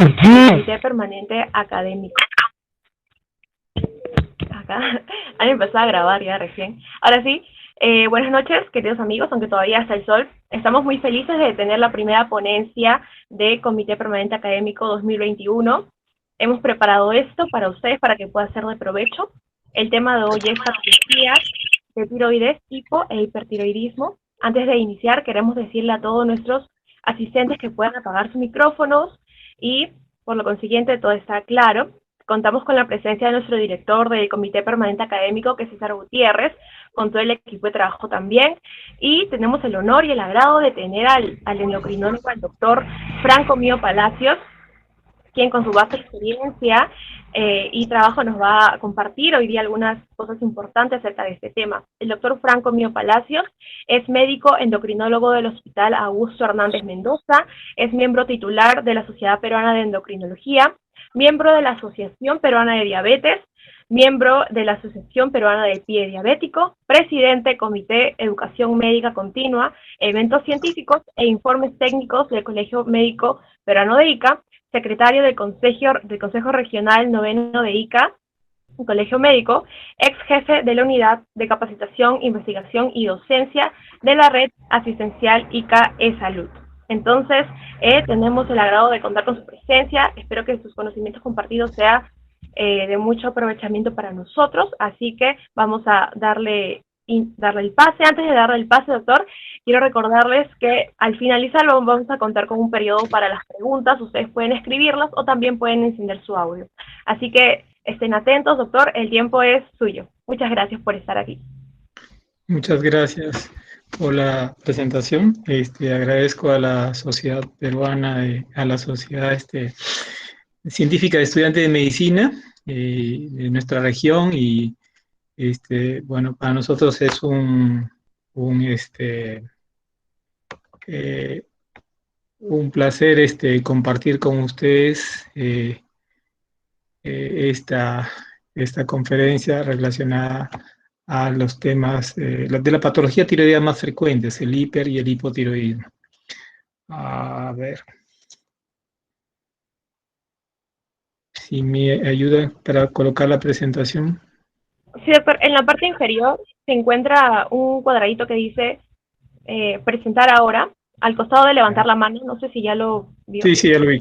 Comité Permanente Académico. Acá han empezado a grabar ya recién. Ahora sí, buenas noches, queridos amigos, aunque todavía está el sol. Estamos muy felices de tener la primera ponencia de Comité Permanente Académico 2021. Hemos preparado esto para ustedes, para que pueda ser de provecho. El tema de hoy es patologías de tiroides, hipo e hipertiroidismo. Antes de iniciar, queremos decirle a todos nuestros asistentes que puedan apagar sus micrófonos y, por lo consiguiente, todo está claro. Contamos con la presencia de nuestro director del Comité Permanente Académico, que es César Gutiérrez, con todo el equipo de trabajo también, y tenemos el honor y el agrado de tener al endocrinólogo, al doctor Franco Mío Palacios, quien con su vasta experiencia y trabajo nos va a compartir hoy día algunas cosas importantes acerca de este tema. El doctor Franco Mío Palacios es médico endocrinólogo del Hospital Augusto Hernández Mendoza, es miembro titular de la Sociedad Peruana de Endocrinología, miembro de la Asociación Peruana de Diabetes, miembro de la Asociación Peruana del Pie Diabético, presidente Comité Educación Médica Continua, eventos científicos e informes técnicos del Colegio Médico Peruano de ICA, secretario del Consejo Regional Noveno de ICA, un colegio médico, ex jefe de la Unidad de Capacitación, Investigación y Docencia de la Red Asistencial ICA E-Salud. Entonces, tenemos el agrado de contar con su presencia. Espero que sus conocimientos compartidos sean de mucho aprovechamiento para nosotros, así que vamos a darle el pase. Antes de darle el pase, doctor, quiero recordarles que al finalizar vamos a contar con un periodo para las preguntas. Ustedes pueden escribirlas o también pueden encender su audio. Así que estén atentos, doctor, el tiempo es suyo. Muchas gracias por estar aquí. Muchas gracias por la presentación. Agradezco a la Sociedad Peruana, a la Sociedad Científica de Estudiantes de Medicina de nuestra región y bueno, para nosotros es un placer compartir con ustedes esta conferencia relacionada a los temas de la patología tiroidea más frecuentes, el hiper y el hipotiroidismo. A ver si me ayuda para colocar la presentación. Sí, doctor, en la parte inferior se encuentra un cuadradito que dice presentar ahora, al costado de levantar la mano. No sé si ya lo vio. Sí, ya lo vi.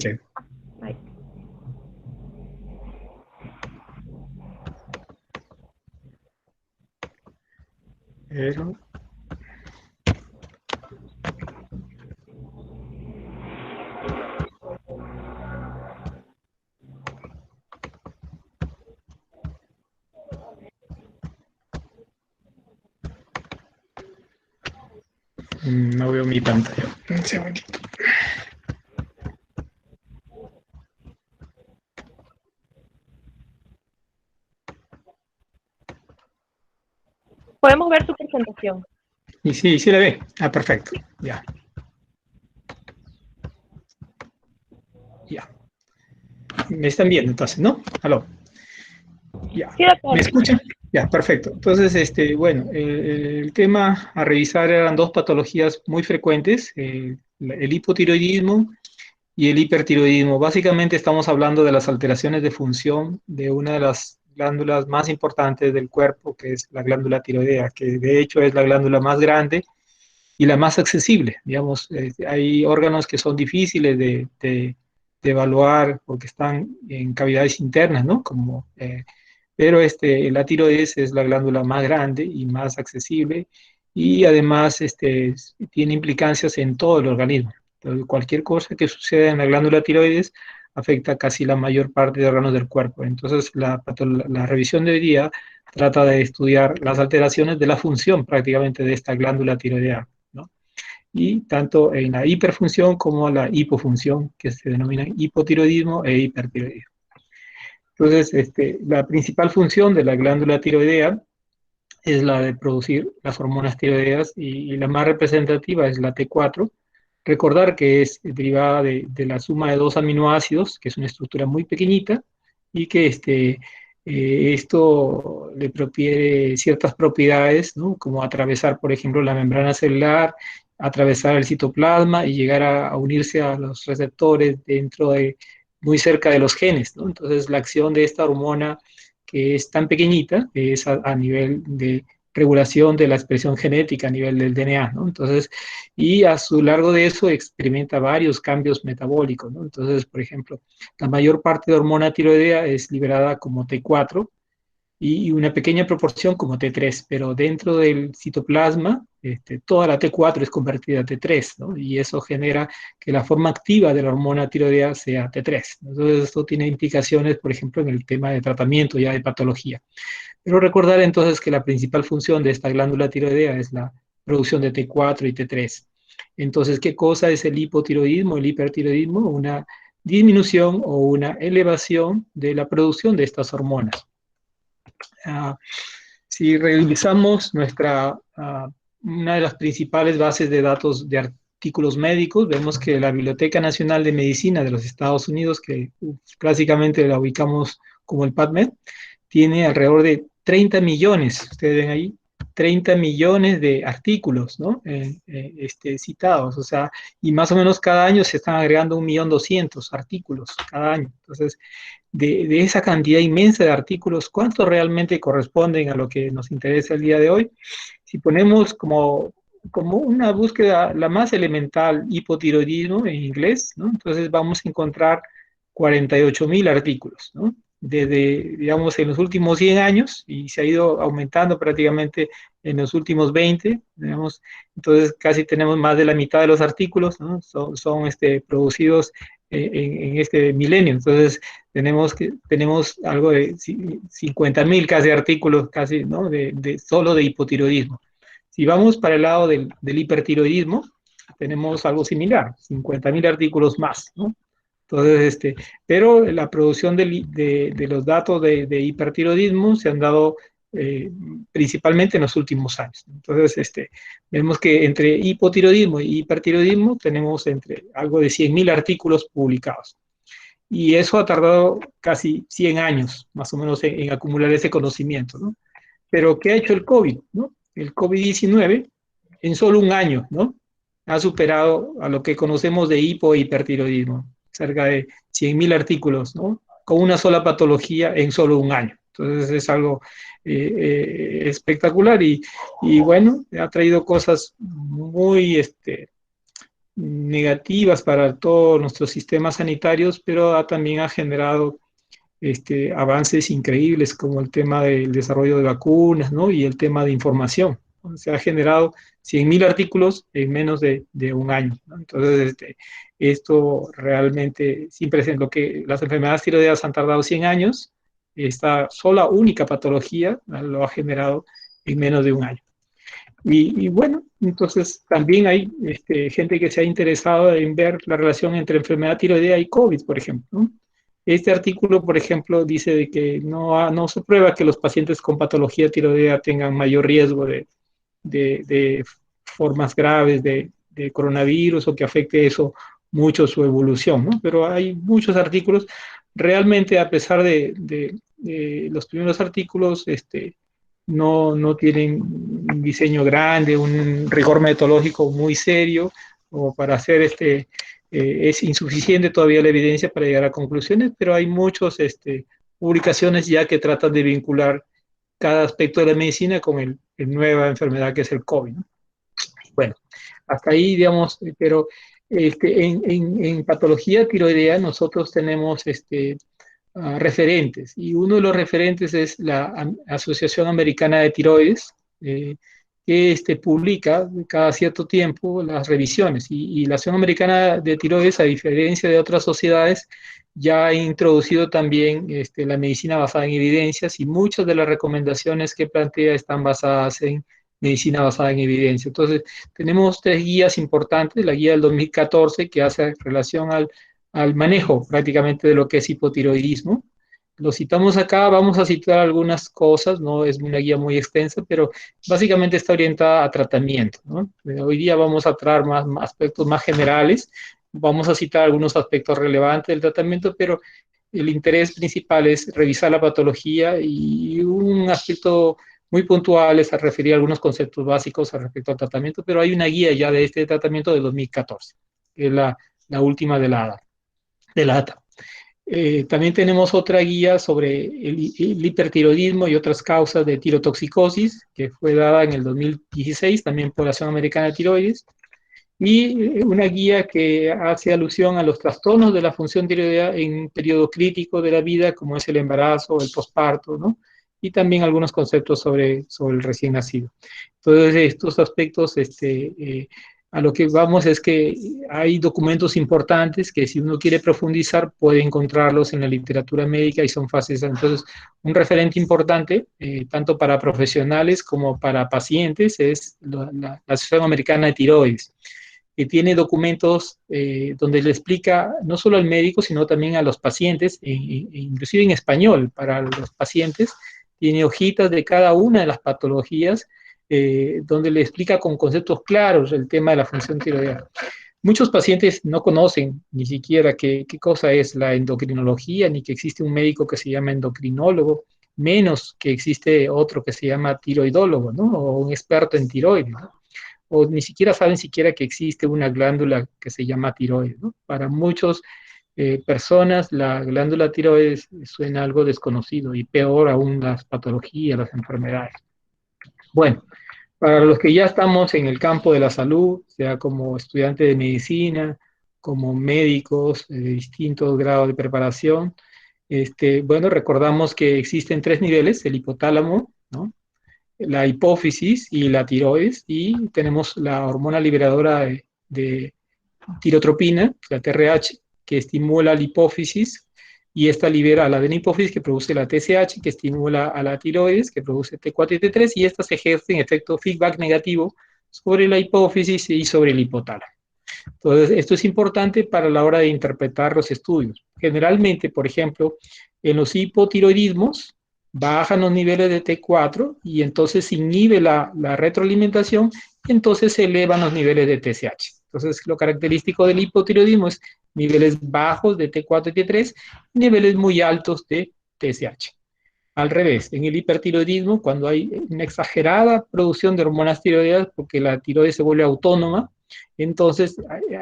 Ahí. Pero no veo mi pantalla. Un segundito. Podemos ver su presentación. Y sí la ve. Ah, perfecto. Ya. Me están viendo entonces, ¿no? Aló. Ya. Sí, doctor. ¿Me escuchan? Ya, perfecto. Entonces, bueno, el tema a revisar eran dos patologías muy frecuentes, el hipotiroidismo y el hipertiroidismo. Básicamente estamos hablando de las alteraciones de función de una de las glándulas más importantes del cuerpo, que es la glándula tiroidea, que de hecho es la glándula más grande y la más accesible. Digamos, hay órganos que son difíciles de evaluar porque están en cavidades internas, ¿no? Pero la tiroides es la glándula más grande y más accesible y además tiene implicancias en todo el organismo. Entonces, cualquier cosa que suceda en la glándula tiroides afecta casi la mayor parte de órganos del cuerpo. Entonces, la revisión de hoy día trata de estudiar las alteraciones de la función prácticamente de esta glándula tiroidea, ¿no? Y tanto en la hiperfunción como la hipofunción, que se denominan hipotiroidismo e hipertiroidismo. Entonces, la principal función de la glándula tiroidea es la de producir las hormonas tiroideas y la más representativa es la T4. Recordar que es derivada de la suma de dos aminoácidos, que es una estructura muy pequeñita y que esto le propiere ciertas propiedades, ¿no? Como atravesar, por ejemplo, la membrana celular, atravesar el citoplasma y llegar a unirse a los receptores dentro muy cerca de los genes, ¿no? Entonces, la acción de esta hormona que es tan pequeñita es a nivel de regulación de la expresión genética a nivel del DNA, ¿no? Entonces, y a su largo de eso experimenta varios cambios metabólicos, ¿no? Entonces, por ejemplo, la mayor parte de hormona tiroidea es liberada como T4 y una pequeña proporción como T3, pero dentro del citoplasma, toda la T4 es convertida a T3, ¿no? Y eso genera que la forma activa de la hormona tiroidea sea T3. Entonces, esto tiene implicaciones, por ejemplo, en el tema de tratamiento ya de patología. Pero recordar entonces que la principal función de esta glándula tiroidea es la producción de T4 y T3. Entonces, ¿qué cosa es el hipotiroidismo, el hipertiroidismo? Una disminución o una elevación de la producción de estas hormonas. Uh, si revisamos una de las principales bases de datos de artículos médicos, vemos que la Biblioteca Nacional de Medicina de los Estados Unidos, que clásicamente la ubicamos como el PubMed, tiene alrededor de 30 millones, ustedes ven ahí, 30 millones de artículos, ¿no? Citados, o sea, y más o menos cada año se están agregando 1.200.000 artículos cada año. Entonces, de esa cantidad inmensa de artículos, ¿cuántos realmente corresponden a lo que nos interesa el día de hoy? Si ponemos como una búsqueda la más elemental, hipotiroidismo en inglés, ¿no? Entonces vamos a encontrar 48.000 artículos, ¿no? Desde, digamos, en los últimos 100 años, y se ha ido aumentando prácticamente en los últimos 20, digamos, entonces casi tenemos más de la mitad de los artículos, ¿no? Son producidos en este milenio. Entonces tenemos algo de 50.000 casi artículos, casi, ¿no? Solo de hipotiroidismo. Si vamos para el lado del hipertiroidismo, tenemos algo similar, 50.000 artículos más, ¿no? Entonces, pero la producción de los datos de hipertiroidismo se han dado principalmente en los últimos años. Entonces, vemos que entre hipotiroidismo y hipertiroidismo tenemos entre algo de 100.000 artículos publicados. Y eso ha tardado casi 100 años, más o menos, en acumular ese conocimiento, ¿no? Pero, ¿qué ha hecho el COVID, ¿no? El COVID-19, en solo un año, ¿no? Ha superado a lo que conocemos de hipo e hipertiroidismo, cerca de 100.000 artículos, ¿no? Con una sola patología en solo un año. Entonces es algo espectacular y bueno, ha traído cosas muy negativas para todos nuestros sistemas sanitarios, pero también ha generado avances increíbles como el tema del desarrollo de vacunas, ¿no? Y el tema de información. Se ha generado 100.000 artículos en menos de un año, ¿no? Entonces, esto realmente, siempre es lo que las enfermedades tiroideas han tardado 100 años, esta sola única patología lo ha generado en menos de un año. Y bueno, entonces también hay gente que se ha interesado en ver la relación entre enfermedad tiroidea y COVID, por ejemplo, ¿no? Este artículo, por ejemplo, dice de que no se prueba que los pacientes con patología tiroidea tengan mayor riesgo de formas graves de coronavirus o que afecte eso mucho su evolución, ¿no? Pero hay muchos artículos, realmente a pesar de los primeros artículos, no tienen un diseño grande, un rigor metodológico muy serio, o para hacer es insuficiente todavía la evidencia para llegar a conclusiones, pero hay muchas publicaciones ya que tratan de vincular cada aspecto de la medicina con el nueva enfermedad que es el COVID, ¿no? Bueno, hasta ahí, digamos, pero en patología tiroidea nosotros tenemos referentes, y uno de los referentes es la Asociación Americana de Tiroides, que publica cada cierto tiempo las revisiones, y la Asociación Americana de Tiroides, a diferencia de otras sociedades, ya ha introducido también la medicina basada en evidencias, y muchas de las recomendaciones que plantea están basadas en medicina basada en evidencia. Entonces, tenemos tres guías importantes: la guía del 2014, que hace relación al manejo prácticamente de lo que es hipotiroidismo. Lo citamos acá, vamos a citar algunas cosas, no es una guía muy extensa, pero básicamente está orientada a tratamiento, ¿no? Hoy día vamos a tratar más aspectos más generales, vamos a citar algunos aspectos relevantes del tratamiento, pero el interés principal es revisar la patología, y un aspecto muy puntual es a referir a algunos conceptos básicos respecto al tratamiento, pero hay una guía ya de este tratamiento de 2014, que es la última de la ATA. También tenemos otra guía sobre el hipertiroidismo y otras causas de tirotoxicosis, que fue dada en el 2016 también por la Asociación Americana de Tiroides, y una guía que hace alusión a los trastornos de la función tiroidea en un periodo crítico de la vida, como es el embarazo o el posparto, ¿no? Y también algunos conceptos sobre el recién nacido. Entonces, estos aspectos, a lo que vamos es que hay documentos importantes que si uno quiere profundizar puede encontrarlos en la literatura médica y son fáciles. Entonces, un referente importante, tanto para profesionales como para pacientes, es la Asociación Americana de Tiroides, que tiene documentos donde le explica no solo al médico, sino también a los pacientes, inclusive en español para los pacientes, tiene hojitas de cada una de las patologías, donde le explica con conceptos claros el tema de la función tiroidea. Muchos pacientes no conocen ni siquiera qué cosa es la endocrinología, ni que existe un médico que se llama endocrinólogo, menos que existe otro que se llama tiroidólogo, ¿no? O un experto en tiroides, ¿no? O ni siquiera saben siquiera que existe una glándula que se llama tiroides, ¿no? Para muchas personas la glándula tiroides suena algo desconocido y peor aún las patologías, las enfermedades. Bueno, para los que ya estamos en el campo de la salud, sea como estudiantes de medicina, como médicos de distintos grados de preparación, bueno, recordamos que existen tres niveles, el hipotálamo, ¿no? La hipófisis y la tiroides, y tenemos la hormona liberadora de tirotropina, la TRH, que estimula la hipófisis, y esta libera a la adenihipófisis, que produce la TSH, que estimula a la tiroides, que produce T4 y T3, y estas ejercen efecto feedback negativo sobre la hipófisis y sobre el hipotálamo. Entonces, esto es importante para la hora de interpretar los estudios. Generalmente, por ejemplo, en los hipotiroidismos, bajan los niveles de T4 y entonces se inhibe la retroalimentación y entonces se elevan los niveles de TSH. Entonces, lo característico del hipotiroidismo es niveles bajos de T4 y T3 y niveles muy altos de TSH. Al revés, en el hipertiroidismo, cuando hay una exagerada producción de hormonas tiroideas, porque la tiroides se vuelve autónoma, entonces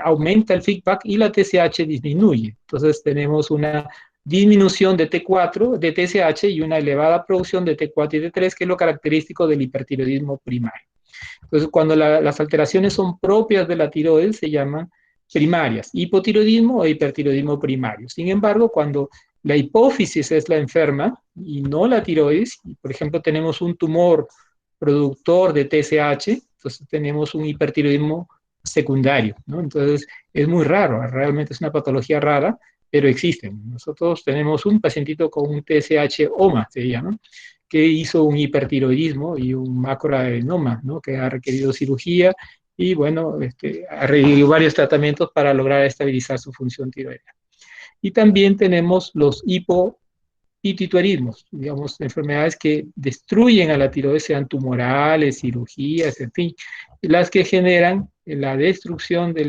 aumenta el feedback y la TSH disminuye. Entonces tenemos una disminución de T4, de TSH y una elevada producción de T4 y T3, que es lo característico del hipertiroidismo primario. Entonces, cuando las alteraciones son propias de la tiroides, se llaman primarias, hipotiroidismo o hipertiroidismo primario. Sin embargo, cuando la hipófisis es la enferma y no la tiroides, por ejemplo, tenemos un tumor productor de TSH, entonces tenemos un hipertiroidismo secundario, ¿no? Entonces, es muy raro, realmente es una patología rara, pero existen. Nosotros tenemos un pacientito con un TSH-OMA, se llama, que hizo un hipertiroidismo y un macroadenoma, ¿no? Que ha requerido cirugía y, bueno, ha requerido varios tratamientos para lograr estabilizar su función tiroidea. Y también tenemos los hipopituitarismos, digamos, enfermedades que destruyen a la tiroides, sean tumorales, cirugías, en fin, las que generan la destrucción de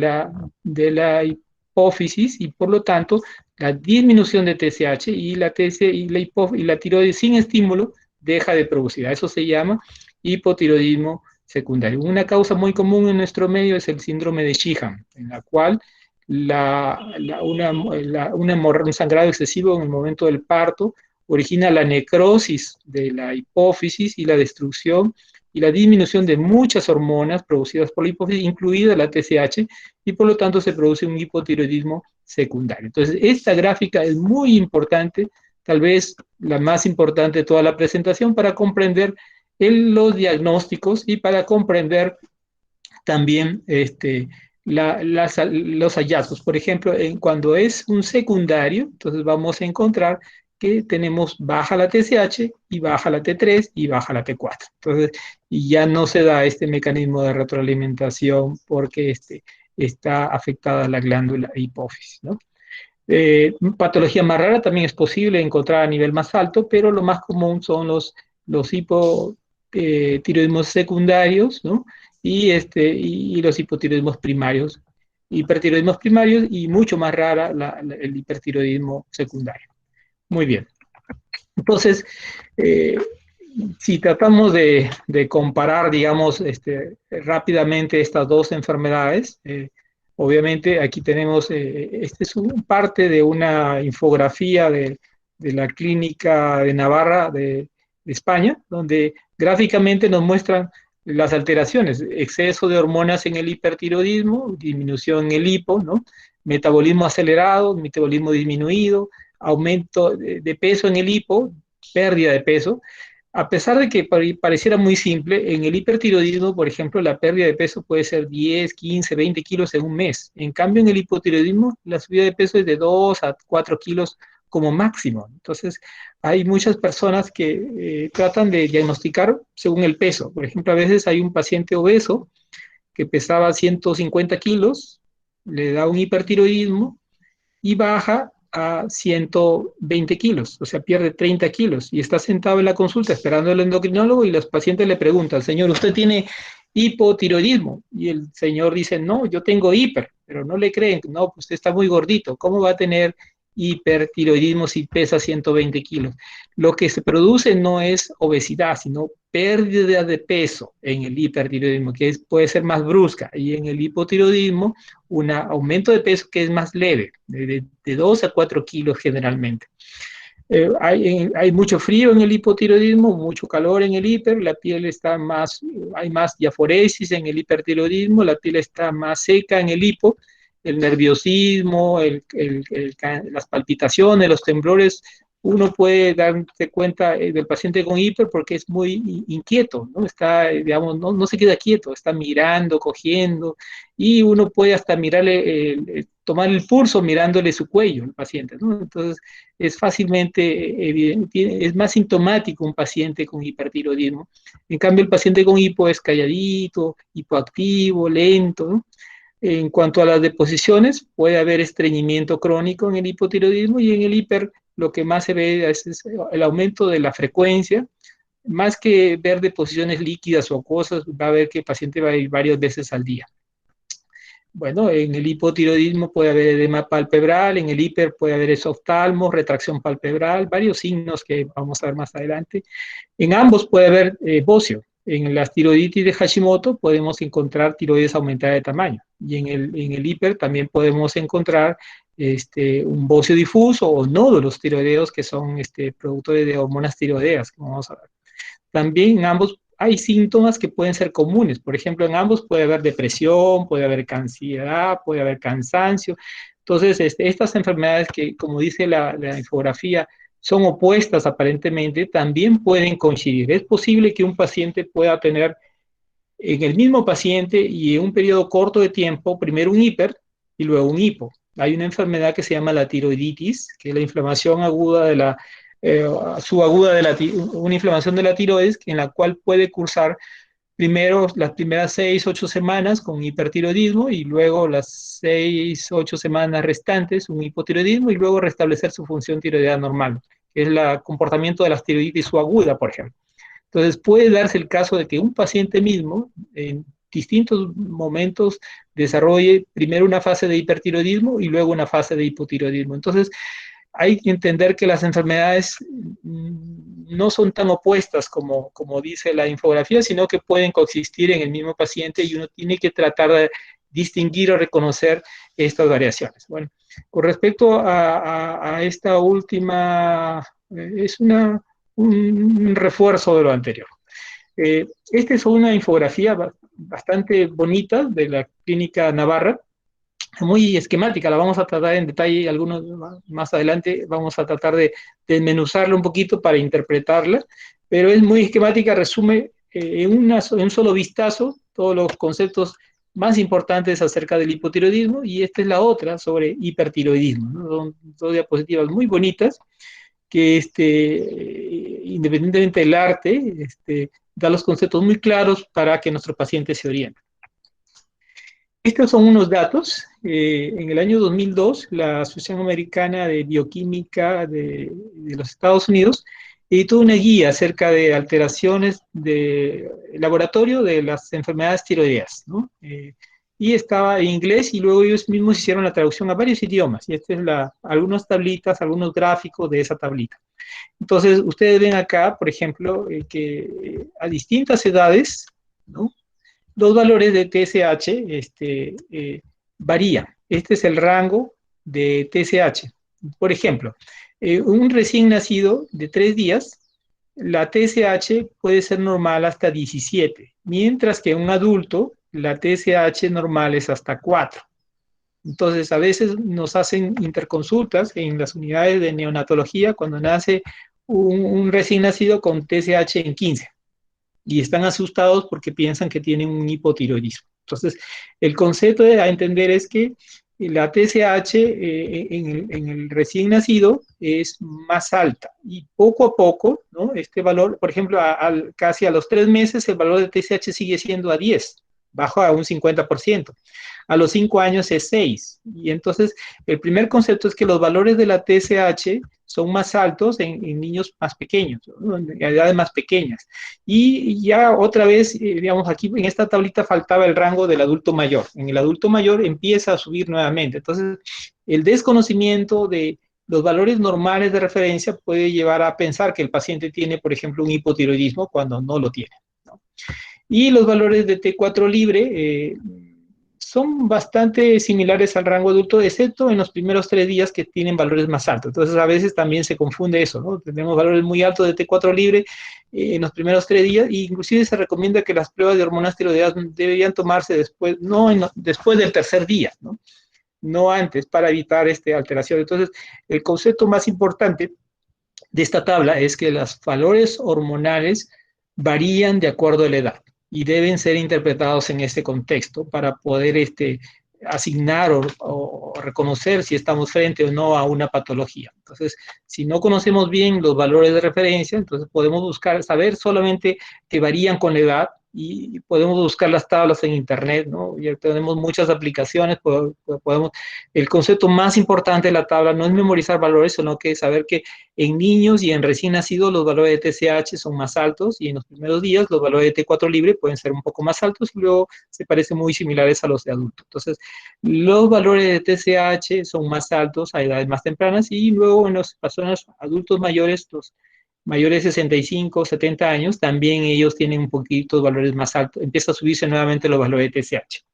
la hipófisis y por lo tanto la disminución de TSH y la tiroides sin estímulo deja de producir. A eso se llama hipotiroidismo secundario. Una causa muy común en nuestro medio es el síndrome de Sheehan, en la cual un sangrado excesivo en el momento del parto origina la necrosis de la hipófisis y la destrucción y la disminución de muchas hormonas producidas por la hipófisis, incluida la TSH, y por lo tanto se produce un hipotiroidismo secundario. Entonces, esta gráfica es muy importante, tal vez la más importante de toda la presentación, para comprender los diagnósticos y para comprender también los hallazgos. Por ejemplo, cuando es un secundario, entonces vamos a encontrar que tenemos baja la TSH y baja la T3 y baja la T4. Entonces, y ya no se da este mecanismo de retroalimentación porque está afectada la glándula hipófisis, ¿no? Patología más rara también es posible encontrar a nivel más alto, pero lo más común son los hipotiroidismos secundarios, ¿no? Y los hipotiroidismos primarios, hipertiroidismos primarios y mucho más rara el hipertiroidismo secundario. Muy bien. Entonces, si tratamos de comparar, digamos, rápidamente estas dos enfermedades, Obviamente aquí tenemos, este es parte de una infografía de la Clínica de Navarra de España, donde gráficamente nos muestran las alteraciones, exceso de hormonas en el hipertiroidismo, disminución en el hipo, ¿no? Metabolismo acelerado, metabolismo disminuido, aumento de peso en el hipo, pérdida de peso. A pesar de que pareciera muy simple, en el hipertiroidismo, por ejemplo, la pérdida de peso puede ser 10, 15, 20 kilos en un mes. En cambio, en el hipotiroidismo, la subida de peso es de 2 a 4 kilos como máximo. Entonces, hay muchas personas que tratan de diagnosticar según el peso. Por ejemplo, a veces hay un paciente obeso que pesaba 150 kilos, le da un hipertiroidismo y baja a 120 kilos, o sea, pierde 30 kilos y está sentado en la consulta esperando al endocrinólogo y los pacientes le preguntan, señor, ¿usted tiene hipotiroidismo? Y el señor dice, no, yo tengo hiper, pero no le creen, no, pues usted está muy gordito, ¿cómo va a tener hipertiroidismo si pesa 120 kilos? Lo que se produce no es obesidad, sino pérdida de peso en el hipertiroidismo, que puede ser más brusca, y en el hipotiroidismo un aumento de peso que es más leve, de 2 a 4 kilos generalmente. Hay mucho frío en el hipotiroidismo, mucho calor en el hiper, la piel está más, hay más diaforesis en el hipertiroidismo, la piel está más seca en el hipo, el nerviosismo, las palpitaciones, los temblores, uno puede darse cuenta del paciente con hiper porque es muy inquieto, ¿no? Está, digamos, no se queda quieto, está mirando, cogiendo, y uno puede hasta mirarle, tomar el pulso mirándole su cuello al paciente, ¿no? Entonces, es fácilmente evidente, es más sintomático un paciente con hipertiroidismo. En cambio, el paciente con hipo es calladito, hipoactivo, lento, ¿no? En cuanto a las deposiciones, puede haber estreñimiento crónico en el hipotiroidismo y en el hiper lo que más se ve es el aumento de la frecuencia, más que ver deposiciones líquidas o cosas, va a ver que el paciente va a ir varias veces al día. Bueno, en el hipotiroidismo puede haber edema palpebral, en el hiper puede haber esoftalmo, retracción palpebral, varios signos que vamos a ver más adelante. En ambos puede haber bocio. En la tiroiditis de Hashimoto podemos encontrar tiroides aumentada de tamaño y en el hiper también podemos encontrar un bocio difuso o nódulos tiroideos que son productores de hormonas tiroideas, como vamos a ver. También en ambos hay síntomas que pueden ser comunes. Por ejemplo, en ambos puede haber depresión, puede haber ansiedad, puede haber cansancio. Entonces, estas enfermedades que, como dice la infografía, son opuestas aparentemente, también pueden coincidir. Es posible que un paciente pueda tener en el mismo paciente y en un periodo corto de tiempo, primero un hiper y luego un hipo. Hay una enfermedad que se llama la tiroiditis, que es la inflamación aguda de la subaguda de una inflamación de la tiroides, en la cual puede cursar primero las primeras 6, 8 semanas con hipertiroidismo y luego las 6, 8 semanas restantes un hipotiroidismo y luego restablecer su función tiroidea normal, que es el comportamiento de la tiroiditis subaguda, por ejemplo. Entonces puede darse el caso de que un paciente mismo en distintos momentos desarrolle primero una fase de hipertiroidismo y luego una fase de hipotiroidismo. Entonces, hay que entender que las enfermedades no son tan opuestas como dice la infografía, sino que pueden coexistir en el mismo paciente y uno tiene que tratar de distinguir o reconocer estas variaciones. Bueno, con respecto a esta última, es un refuerzo de lo anterior. Esta es una infografía bastante bonita de la Clínica Navarra, muy esquemática, la vamos a tratar en detalle, algunos más adelante vamos a tratar de desmenuzarla un poquito para interpretarla, pero es muy esquemática, resume en un solo vistazo todos los conceptos más importantes acerca del hipotiroidismo y esta es la otra sobre hipertiroidismo, ¿no? Son dos diapositivas muy bonitas que independientemente del arte, da los conceptos muy claros para que nuestro paciente se oriente. Estos son unos datos. En el año 2002, la Asociación Americana de Bioquímica de los Estados Unidos editó una guía acerca de alteraciones de laboratorio de las enfermedades tiroideas, ¿no? Y estaba en inglés y luego ellos mismos hicieron la traducción a varios idiomas. Y esta es algunas tablitas, algunos gráficos de esa tablita. Entonces, ustedes ven acá, por ejemplo, que a distintas edades, ¿no? Los valores de TSH varía. Este es el rango de TSH. Por ejemplo, un recién nacido de 3 días, la TSH puede ser normal hasta 17, mientras que un adulto, la TSH normal es hasta 4. Entonces, a veces nos hacen interconsultas en las unidades de neonatología cuando nace un recién nacido con TSH en 15 y están asustados porque piensan que tienen un hipotiroidismo. Entonces, el concepto a entender es que la TSH en el recién nacido es más alta y poco a poco, ¿no? Este valor, por ejemplo, casi a los 3 meses el valor de TSH sigue siendo a 10, bajo a un 50%. A los 5 años es 6. Y entonces, el primer concepto es que los valores de la TSH son más altos en niños más pequeños, ¿no? En edades más pequeñas. Y ya otra vez, digamos, aquí en esta tablita faltaba el rango del adulto mayor. En el adulto mayor empieza a subir nuevamente. Entonces, el desconocimiento de los valores normales de referencia puede llevar a pensar que el paciente tiene, por ejemplo, un hipotiroidismo cuando no lo tiene, ¿no? Y los valores de T4 libre son bastante similares al rango adulto, excepto en los primeros 3 días que tienen valores más altos. Entonces, a veces también se confunde eso, ¿no? Tenemos valores muy altos de T4 libre en los primeros 3 días, e inclusive se recomienda que las pruebas de hormonas tiroideas deberían tomarse después, no después del tercer día, ¿no? No antes, para evitar alteración. Entonces, el concepto más importante de esta tabla es que los valores hormonales varían de acuerdo a la edad y deben ser interpretados en este contexto para poder asignar o reconocer si estamos frente o no a una patología. Entonces, si no conocemos bien los valores de referencia, entonces podemos buscar, saber solamente que varían con la edad y podemos buscar las tablas en internet, ¿no? Ya tenemos muchas aplicaciones, podemos, el concepto más importante de la tabla no es memorizar valores, sino que saber que en niños y en recién nacidos los valores de TSH son más altos y en los primeros días los valores de T4 libre pueden ser un poco más altos y luego se parecen muy similares a los de adultos. Entonces, los valores de TSH son más altos a edades más tempranas y luego en las personas adultos mayores, los mayores de 65, 70 años, también ellos tienen un poquito de valores más altos, empieza a subirse nuevamente los valores de TSH.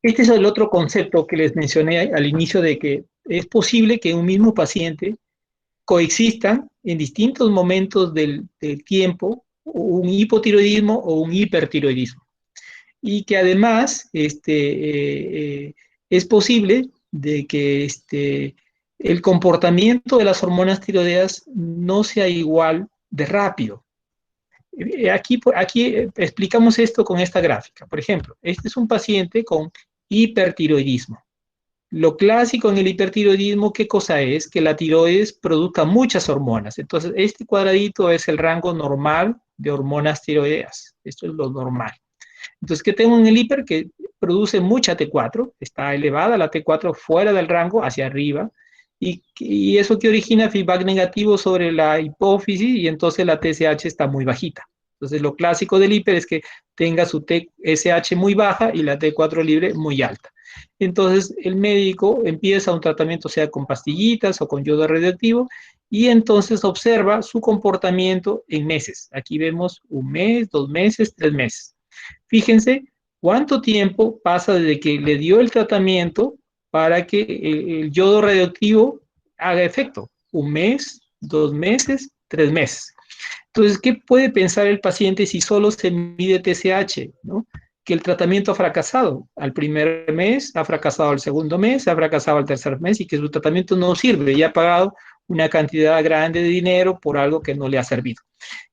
Este es el otro concepto que les mencioné al inicio de que es posible que un mismo paciente coexistan en distintos momentos del tiempo un hipotiroidismo o un hipertiroidismo. Y que además es posible de que el comportamiento de las hormonas tiroideas no sea igual de rápido. Aquí explicamos esto con esta gráfica. Por ejemplo, este es un paciente con hipertiroidismo. Lo clásico en el hipertiroidismo, ¿qué cosa es? Que la tiroides produzca muchas hormonas. Entonces, este cuadradito es el rango normal de hormonas tiroideas. Esto es lo normal. Entonces, ¿qué tengo en el hiper? Que produce mucha T4, está elevada la T4 fuera del rango, hacia arriba, y eso que origina feedback negativo sobre la hipófisis, y entonces la TSH está muy bajita. Entonces, lo clásico del hiper es que tenga su TSH muy baja y la T4 libre muy alta. Entonces, el médico empieza un tratamiento, sea con pastillitas o con yodo radioactivo, y entonces observa su comportamiento en meses. Aquí vemos 1 mes, 2 meses, 3 meses. Fíjense cuánto tiempo pasa desde que le dio el tratamiento para que el yodo radioactivo haga efecto. 1 mes, 2 meses, 3 meses. Entonces, ¿qué puede pensar el paciente si solo se mide TSH, ¿no? Que el tratamiento ha fracasado. Al primer mes, ha fracasado al segundo mes, ha fracasado al tercer mes y que su tratamiento no sirve y ha pagado una cantidad grande de dinero por algo que no le ha servido.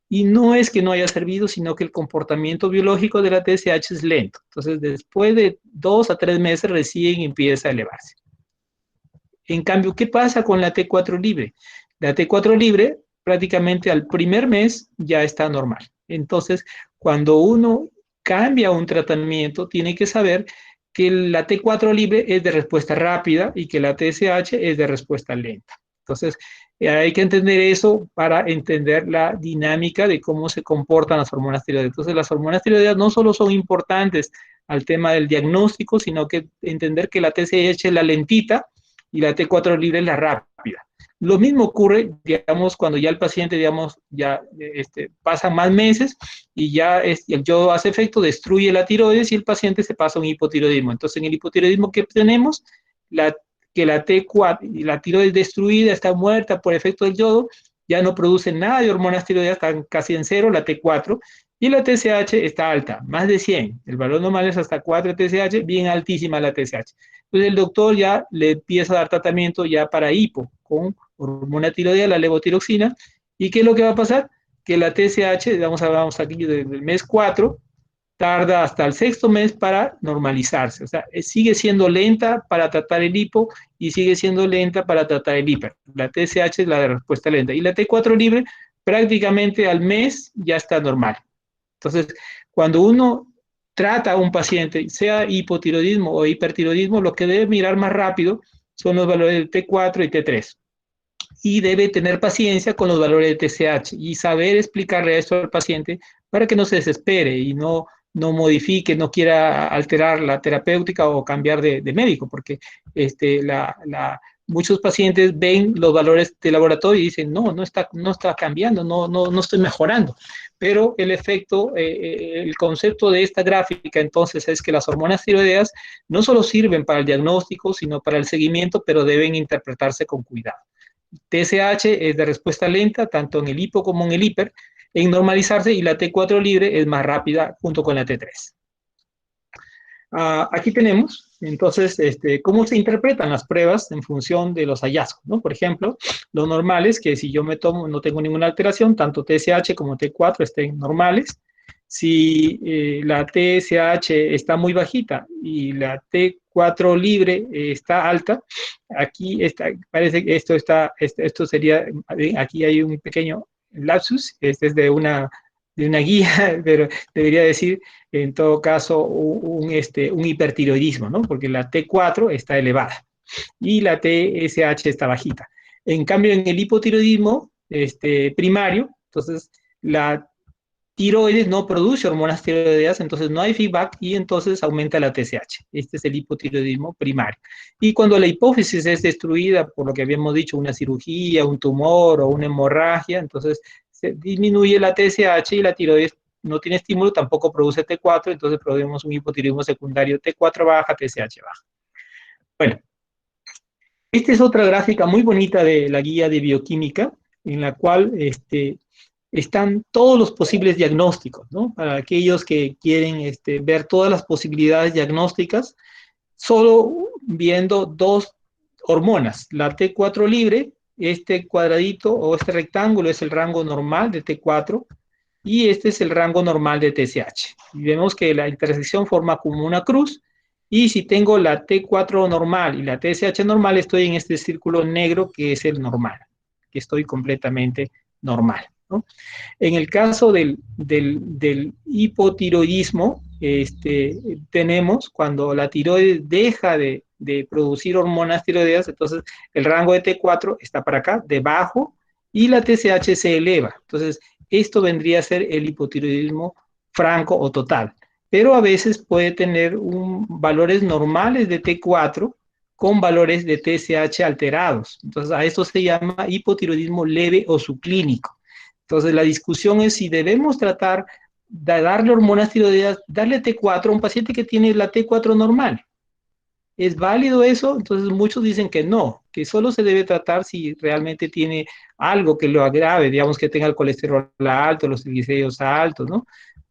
Y no es que no haya servido, sino que el comportamiento biológico de la TSH es lento. Entonces, después de 2 a 3 meses recién empieza a elevarse. En cambio, ¿qué pasa con la T4 libre? La T4 libre prácticamente al primer mes ya está normal. Entonces, cuando uno cambia un tratamiento, tiene que saber que la T4 libre es de respuesta rápida y que la TSH es de respuesta lenta. Entonces, hay que entender eso para entender la dinámica de cómo se comportan las hormonas tiroideas. Entonces, las hormonas tiroideas no solo son importantes al tema del diagnóstico, sino que entender que la TSH es la lentita y la T4 libre es la rápida. Lo mismo ocurre, digamos, cuando ya el paciente, digamos, ya pasan más meses y ya el yodo hace efecto, destruye la tiroides y el paciente se pasa a un hipotiroidismo. Entonces, en el hipotiroidismo que tenemos, que la T4, la tiroides destruida, está muerta por efecto del yodo, ya no produce nada de hormonas tiroideas, están casi en cero, la T4, y la TSH está alta, más de 100. El valor normal es hasta 4 TSH, bien altísima la TSH. Entonces el doctor ya le empieza a dar tratamiento ya para hipo, con hormona tiroidea, la levotiroxina. ¿Y qué es lo que va a pasar? Que la TSH, vamos aquí del mes 4, tarda hasta el sexto mes para normalizarse. O sea, sigue siendo lenta para tratar el hipo y sigue siendo lenta para tratar el hiper. La TSH es la de respuesta lenta. Y la T4 libre prácticamente al mes ya está normal. Entonces, cuando uno trata a un paciente, sea hipotiroidismo o hipertiroidismo, lo que debe mirar más rápido son los valores de T4 y T3. Y debe tener paciencia con los valores de TSH y saber explicarle esto al paciente para que no se desespere y no modifique, no quiera alterar la terapéutica o cambiar de médico, porque muchos pacientes ven los valores de laboratorio y dicen, no está cambiando, no estoy mejorando. Pero el efecto, el concepto de esta gráfica entonces es que las hormonas tiroideas no solo sirven para el diagnóstico, sino para el seguimiento, pero deben interpretarse con cuidado. TSH es de respuesta lenta, tanto en el hipo como en el hiper, en normalizarse, y la T4 libre es más rápida junto con la T3. Aquí tenemos, entonces, cómo se interpretan las pruebas en función de los hallazgos, ¿no? Por ejemplo, lo normal es que si yo me tomo, no tengo ninguna alteración, tanto TSH como T4 estén normales. Si la TSH está muy bajita y la T4 libre está alta, aquí está, parece que esto sería, aquí hay un pequeño lapsus, este es de una guía, pero debería decir en todo caso un hipertiroidismo, ¿no? Porque la T4 está elevada y la TSH está bajita. En cambio, en el hipotiroidismo primario, entonces la tiroides no produce hormonas tiroideas, entonces no hay feedback y entonces aumenta la TSH. Este es el hipotiroidismo primario. Y cuando la hipófisis es destruida por lo que habíamos dicho, una cirugía, un tumor o una hemorragia, entonces se disminuye la TSH y la tiroides no tiene estímulo, tampoco produce T4, entonces producimos un hipotiroidismo secundario T4 baja, TSH baja. Bueno, esta es otra gráfica muy bonita de la guía de bioquímica, en la cual están todos los posibles diagnósticos, ¿no? Para aquellos que quieren ver todas las posibilidades diagnósticas, solo viendo dos hormonas, la T4 libre, este cuadradito o este rectángulo es el rango normal de T4 y este es el rango normal de TSH. Y vemos que la intersección forma como una cruz, y si tengo la T4 normal y la TSH normal, estoy en este círculo negro que es el normal, que estoy completamente normal, ¿no? En el caso del hipotiroidismo, tenemos cuando la tiroides deja de producir hormonas tiroideas, entonces el rango de T4 está para acá, debajo, y la TSH se eleva. Entonces, esto vendría a ser el hipotiroidismo franco o total. Pero a veces puede tener valores normales de T4 con valores de TSH alterados. Entonces, a esto se llama hipotiroidismo leve o subclínico. Entonces, la discusión es si debemos tratar de darle hormonas tiroideas, darle T4 a un paciente que tiene la T4 normal. ¿Es válido eso? Entonces, muchos dicen que no, que solo se debe tratar si realmente tiene algo que lo agrave, digamos que tenga el colesterol alto, los triglicéridos altos, ¿no?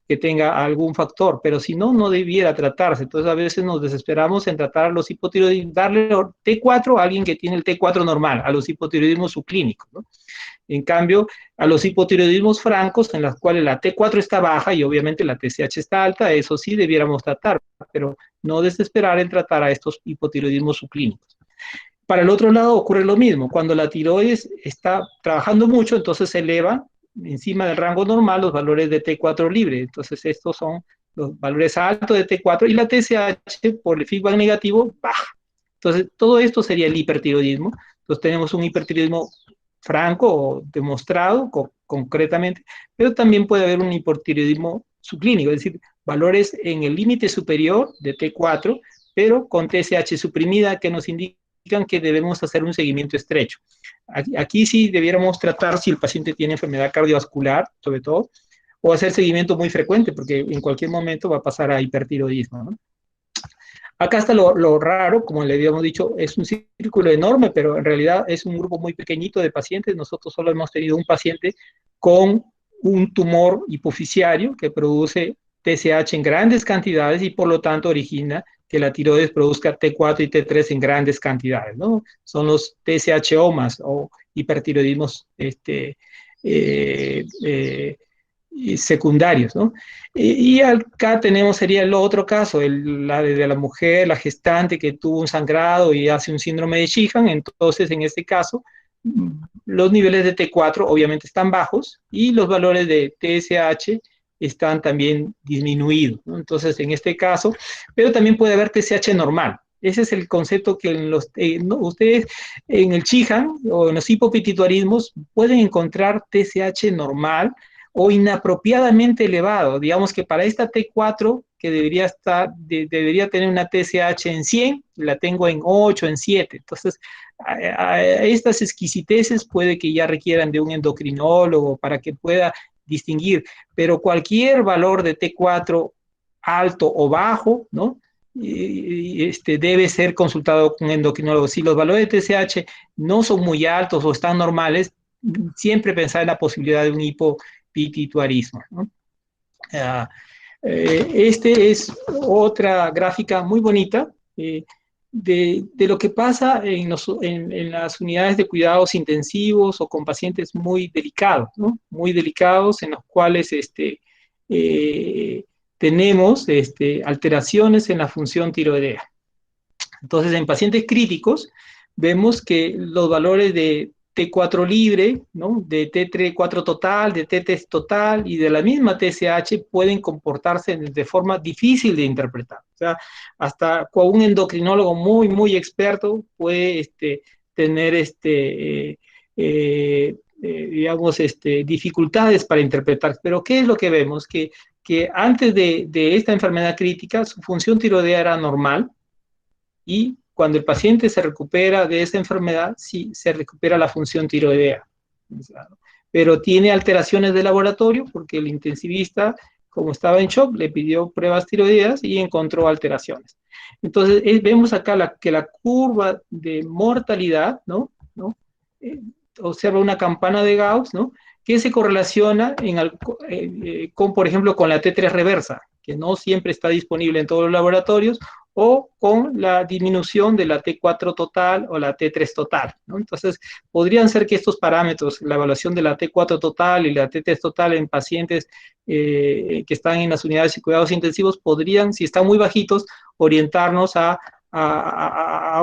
Que tenga algún factor, pero si no, no debiera tratarse. Entonces, a veces nos desesperamos en tratar a los hipotiroidismos, darle T4 a alguien que tiene el T4 normal, a los hipotiroidismos subclínicos, ¿no? En cambio, a los hipotiroidismos francos, en los cuales la T4 está baja y obviamente la TSH está alta, eso sí debiéramos tratar, pero no desesperar en tratar a estos hipotiroidismos subclínicos. Para el otro lado ocurre lo mismo, cuando la tiroides está trabajando mucho, entonces se eleva encima del rango normal los valores de T4 libre, entonces estos son los valores altos de T4 y la TSH por el feedback negativo baja. Entonces todo esto sería el hipertiroidismo. Entonces tenemos un hipertiroidismo franco o demostrado concretamente, pero también puede haber un hipotiroidismo subclínico, es decir, valores en el límite superior de T4, pero con TSH suprimida, que nos indican que debemos hacer un seguimiento estrecho. Aquí sí debiéramos tratar si el paciente tiene enfermedad cardiovascular, sobre todo, o hacer seguimiento muy frecuente, porque en cualquier momento va a pasar a hipertiroidismo, ¿no? Acá está lo raro, como le habíamos dicho, es un círculo enorme, pero en realidad es un grupo muy pequeñito de pacientes. Nosotros solo hemos tenido un paciente con un tumor hipofisiario que produce TSH en grandes cantidades y por lo tanto origina que la tiroides produzca T4 y T3 en grandes cantidades, ¿no? Son los TSH-omas o hipertiroidismos eh, eh, secundarios, ¿no? Y acá tenemos, sería el otro caso, la de la mujer, la gestante que tuvo un sangrado y hace un síndrome de Sheehan. Entonces en este caso los niveles de T4 obviamente están bajos y los valores de TSH están también disminuidos, ¿no? Entonces en este caso, pero también puede haber TSH normal. Ese es el concepto que no, ustedes en el Sheehan o en los hipopituitarismos pueden encontrar TSH normal o inapropiadamente elevado. Digamos que para esta T4, que debería tener una TSH en 100, la tengo en 8, en 7. Entonces, estas exquisiteces puede que ya requieran de un endocrinólogo para que pueda distinguir, pero cualquier valor de T4 alto o bajo, ¿no? Debe ser consultado con un endocrinólogo. Si los valores de TSH no son muy altos o están normales, siempre pensar en la posibilidad de un hipopituitarismo, ¿no? Este es otra gráfica muy bonita de lo que pasa en las unidades de cuidados intensivos o con pacientes muy delicados, ¿no? Muy delicados en los cuales tenemos alteraciones en la función tiroidea. Entonces, en pacientes críticos, vemos que los valores de T4 libre, ¿no? De T4 total, de T3 total y de la misma TSH pueden comportarse de forma difícil de interpretar. O sea, hasta con un endocrinólogo muy, muy experto puede tener digamos, dificultades para interpretar. Pero ¿qué es lo que vemos? Que antes de esta enfermedad crítica, su función tiroidea era normal, y cuando el paciente se recupera de esa enfermedad, sí se recupera la función tiroidea. Pero tiene alteraciones de laboratorio porque el intensivista, como estaba en shock, le pidió pruebas tiroideas y encontró alteraciones. Entonces, vemos acá que la curva de mortalidad, ¿no? Observa una campana de Gauss, ¿no? Que se correlaciona con, por ejemplo, con la T3 reversa, que no siempre está disponible en todos los laboratorios, o con la disminución de la T4 total o la T3 total, ¿no? Entonces, podrían ser que estos parámetros, la evaluación de la T4 total y la T3 total en pacientes que están en las unidades de cuidados intensivos, podrían, si están muy bajitos, orientarnos a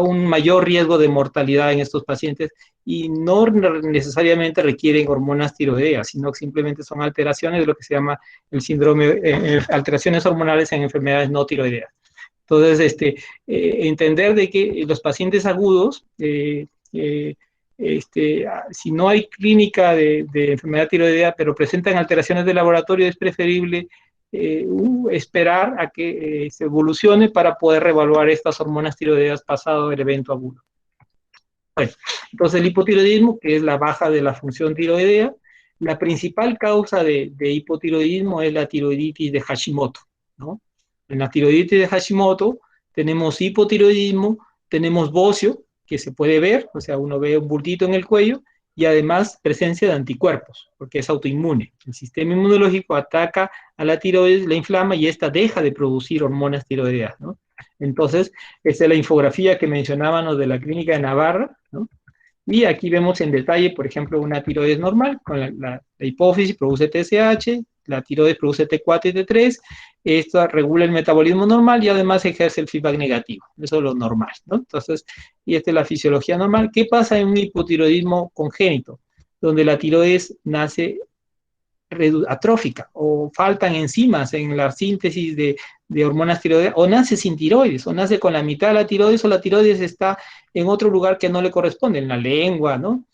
un mayor riesgo de mortalidad en estos pacientes, y no necesariamente requieren hormonas tiroideas, sino que simplemente son alteraciones de lo que se llama el síndrome, alteraciones hormonales en enfermedades no tiroideas. Entonces, entender de que los pacientes agudos, si no hay clínica de enfermedad tiroidea, pero presentan alteraciones de laboratorio, es preferible esperar a que se evolucione para poder reevaluar estas hormonas tiroideas pasado el evento agudo. Bueno, entonces el hipotiroidismo, que es la baja de la función tiroidea, la principal causa de hipotiroidismo es la tiroiditis de Hashimoto, ¿no? En la tiroiditis de Hashimoto tenemos hipotiroidismo, tenemos bocio, que se puede ver, o sea, uno ve un bultito en el cuello, y además presencia de anticuerpos, porque es autoinmune. El sistema inmunológico ataca a la tiroides, la inflama, y esta deja de producir hormonas tiroideas, ¿no? Entonces, esta es la infografía que mencionábamos de la clínica de Navarra, ¿no? Y aquí vemos en detalle, por ejemplo, una tiroides normal, con la hipófisis produce TSH, la tiroides produce T4 y T3, esto regula el metabolismo normal y además ejerce el feedback negativo, eso es lo normal, ¿no? Entonces, y esta es la fisiología normal. ¿Qué pasa en un hipotiroidismo congénito? Donde la tiroides nace atrófica o faltan enzimas en la síntesis de hormonas tiroideas, o nace sin tiroides, o nace con la mitad de la tiroides, o la tiroides está en otro lugar que no le corresponde, en la lengua, ¿no?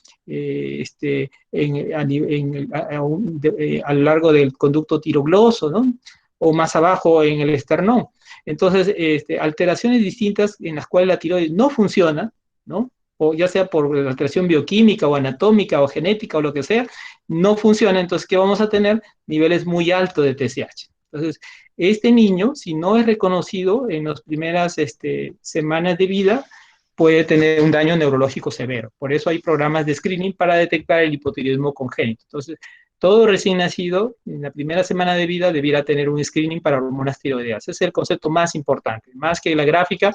A lo largo del conducto tirogloso, ¿no? O más abajo en el esternón. Entonces, alteraciones distintas en las cuales la tiroides no funciona, ¿no? o ya sea por alteración bioquímica o anatómica o genética o lo que sea, no funciona. Entonces, ¿qué vamos a tener? Niveles muy altos de TSH. Entonces, este niño, si no es reconocido en las primeras semanas de vida, puede tener un daño neurológico severo. Por eso hay programas de screening para detectar el hipotiroidismo congénito. Entonces, todo recién nacido, en la primera semana de vida, debiera tener un screening para hormonas tiroideas. Ese es el concepto más importante. Más que la gráfica,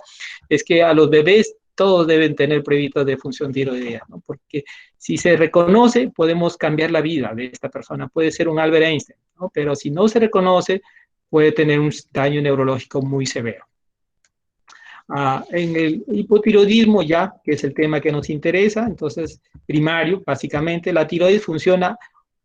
es que a los bebés todos deben tener pruebitas de función tiroidea, ¿no? Porque si se reconoce, podemos cambiar la vida de esta persona. Puede ser un Albert Einstein, ¿no? Pero si no se reconoce, puede tener un daño neurológico muy severo. En el hipotiroidismo ya, que es el tema que nos interesa, entonces primario, básicamente la tiroides funciona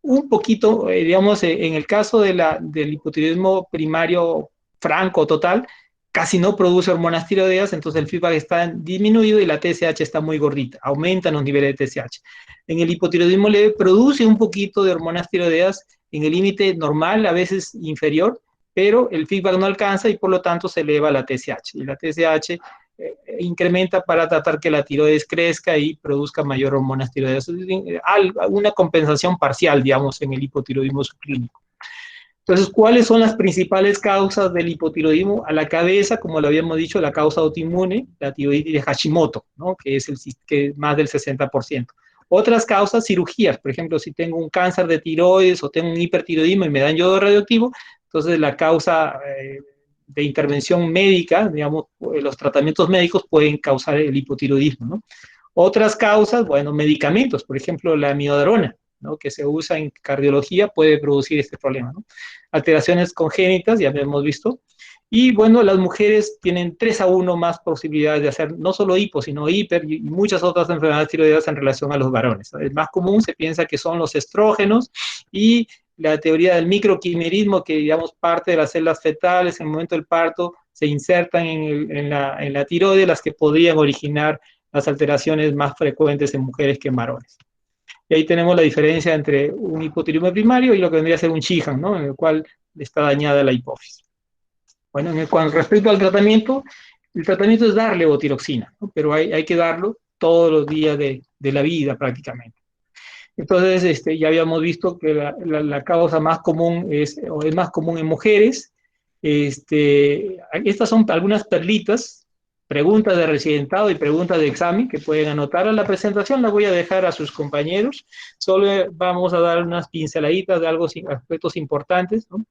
un poquito, digamos, en el caso del hipotiroidismo primario franco total, casi no produce hormonas tiroideas, entonces el feedback está disminuido y la TSH está muy gordita, aumentan los niveles de TSH. En el hipotiroidismo leve produce un poquito de hormonas tiroideas en el límite normal, a veces inferior, pero el feedback no alcanza y por lo tanto se eleva la TSH. Y la TSH incrementa para tratar que la tiroides crezca y produzca mayor hormonas tiroideas. Una compensación parcial, digamos, en el hipotiroidismo subclínico. Entonces, ¿cuáles son las principales causas del hipotiroidismo? A la cabeza, como lo habíamos dicho, la causa autoinmune, la tiroiditis de Hashimoto, ¿no? Que es más del 60%. Otras causas, cirugías. Por ejemplo, si tengo un cáncer de tiroides o tengo un hipertiroidismo y me dan yodo radioactivo, entonces la causa de intervención médica, digamos, los tratamientos médicos pueden causar el hipotiroidismo, ¿no? Otras causas, bueno, medicamentos, por ejemplo, la amiodarona, ¿no? Que se usa en cardiología, puede producir este problema, ¿no? Alteraciones congénitas, ya hemos visto. Y bueno, las mujeres tienen 3 a 1 más posibilidades de hacer no solo hipo, sino hiper y muchas otras enfermedades tiroideas en relación a los varones. El más común se piensa que son los estrógenos y la teoría del microquimerismo, que digamos parte de las células fetales en el momento del parto se insertan en la tiroides, las que podrían originar las alteraciones más frecuentes en mujeres que en varones. Y ahí tenemos la diferencia entre un hipotiroidismo primario y lo que vendría a ser un Sheehan, ¿no? En el cual está dañada la hipófisis. Bueno, con respecto al tratamiento, el tratamiento es dar levotiroxina, ¿no? Pero hay que darlo todos los días de la vida prácticamente. Entonces, ya habíamos visto que la causa más común es más común en mujeres. Estas son algunas perlitas, preguntas de residentado y preguntas de examen que pueden anotar a la presentación. La voy a dejar a sus compañeros. Solo vamos a dar unas pinceladitas de aspectos importantes, ¿no?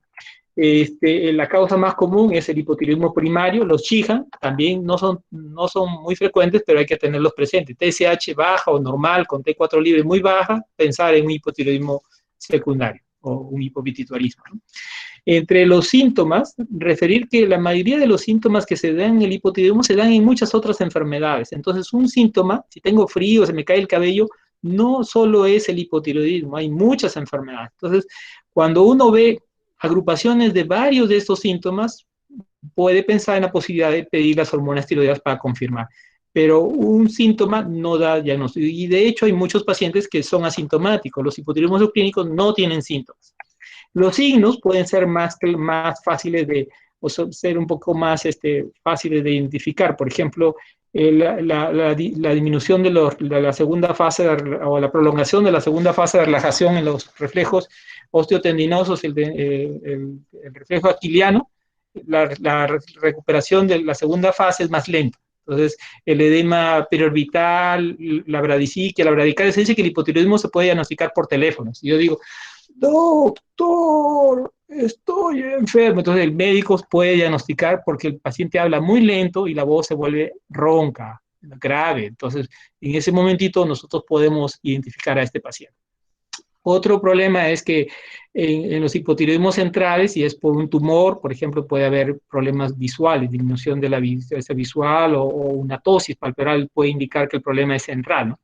La causa más común es el hipotiroidismo primario, los Sheehan, también no son muy frecuentes, pero hay que tenerlos presentes. TSH baja o normal, con T4 libre muy baja, pensar en un hipotiroidismo secundario o un hipopituitarismo, ¿no? Entre los síntomas, referir que la mayoría de los síntomas que se dan en el hipotiroidismo se dan en muchas otras enfermedades. Entonces, un síntoma, si tengo frío, se me cae el cabello, no solo es el hipotiroidismo, hay muchas enfermedades. Entonces, cuando uno ve agrupaciones de varios de estos síntomas, puede pensar en la posibilidad de pedir las hormonas tiroideas para confirmar. Pero un síntoma no da diagnóstico. Y de hecho hay muchos pacientes que son asintomáticos. Los hipotiroidismos subclínicos no tienen síntomas. Los signos pueden ser más fáciles o ser un poco más fáciles de identificar. Por ejemplo, la disminución de la segunda fase o la prolongación de la segunda fase de relajación en los reflejos osteotendinosos, el reflejo aquiliano, la recuperación de la segunda fase es más lenta. Entonces, el edema periorbital, la bradisiquia, la bradicardia, se dice que el hipotiroidismo se puede diagnosticar por teléfono. Si yo digo, doctor, estoy enfermo, entonces el médico puede diagnosticar porque el paciente habla muy lento y la voz se vuelve ronca, grave. Entonces, en ese momentito nosotros podemos identificar a este paciente. Otro problema es que en los hipotiroidismos centrales, si es por un tumor, por ejemplo, puede haber problemas visuales, disminución de la visual o una tosis palpebral puede indicar que el problema es central, ¿no?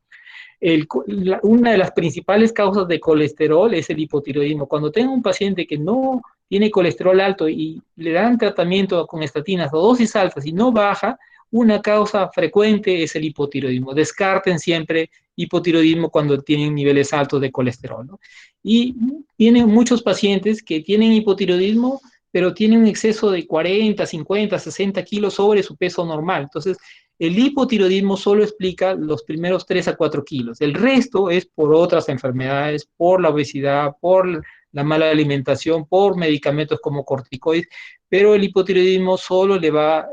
Una de las principales causas de colesterol es el hipotiroidismo. Cuando tengo un paciente que no tiene colesterol alto y le dan tratamiento con estatinas o dosis altas y no baja, una causa frecuente es el hipotiroidismo. Descarten siempre hipotiroidismo cuando tienen niveles altos de colesterol, ¿no? Y tienen muchos pacientes que tienen hipotiroidismo, pero tienen un exceso de 40, 50, 60 kilos sobre su peso normal. Entonces, El hipotiroidismo solo explica los primeros 3 a 4 kilos. El resto es por otras enfermedades, por la obesidad, por la mala alimentación, por medicamentos como corticoides, pero el hipotiroidismo solo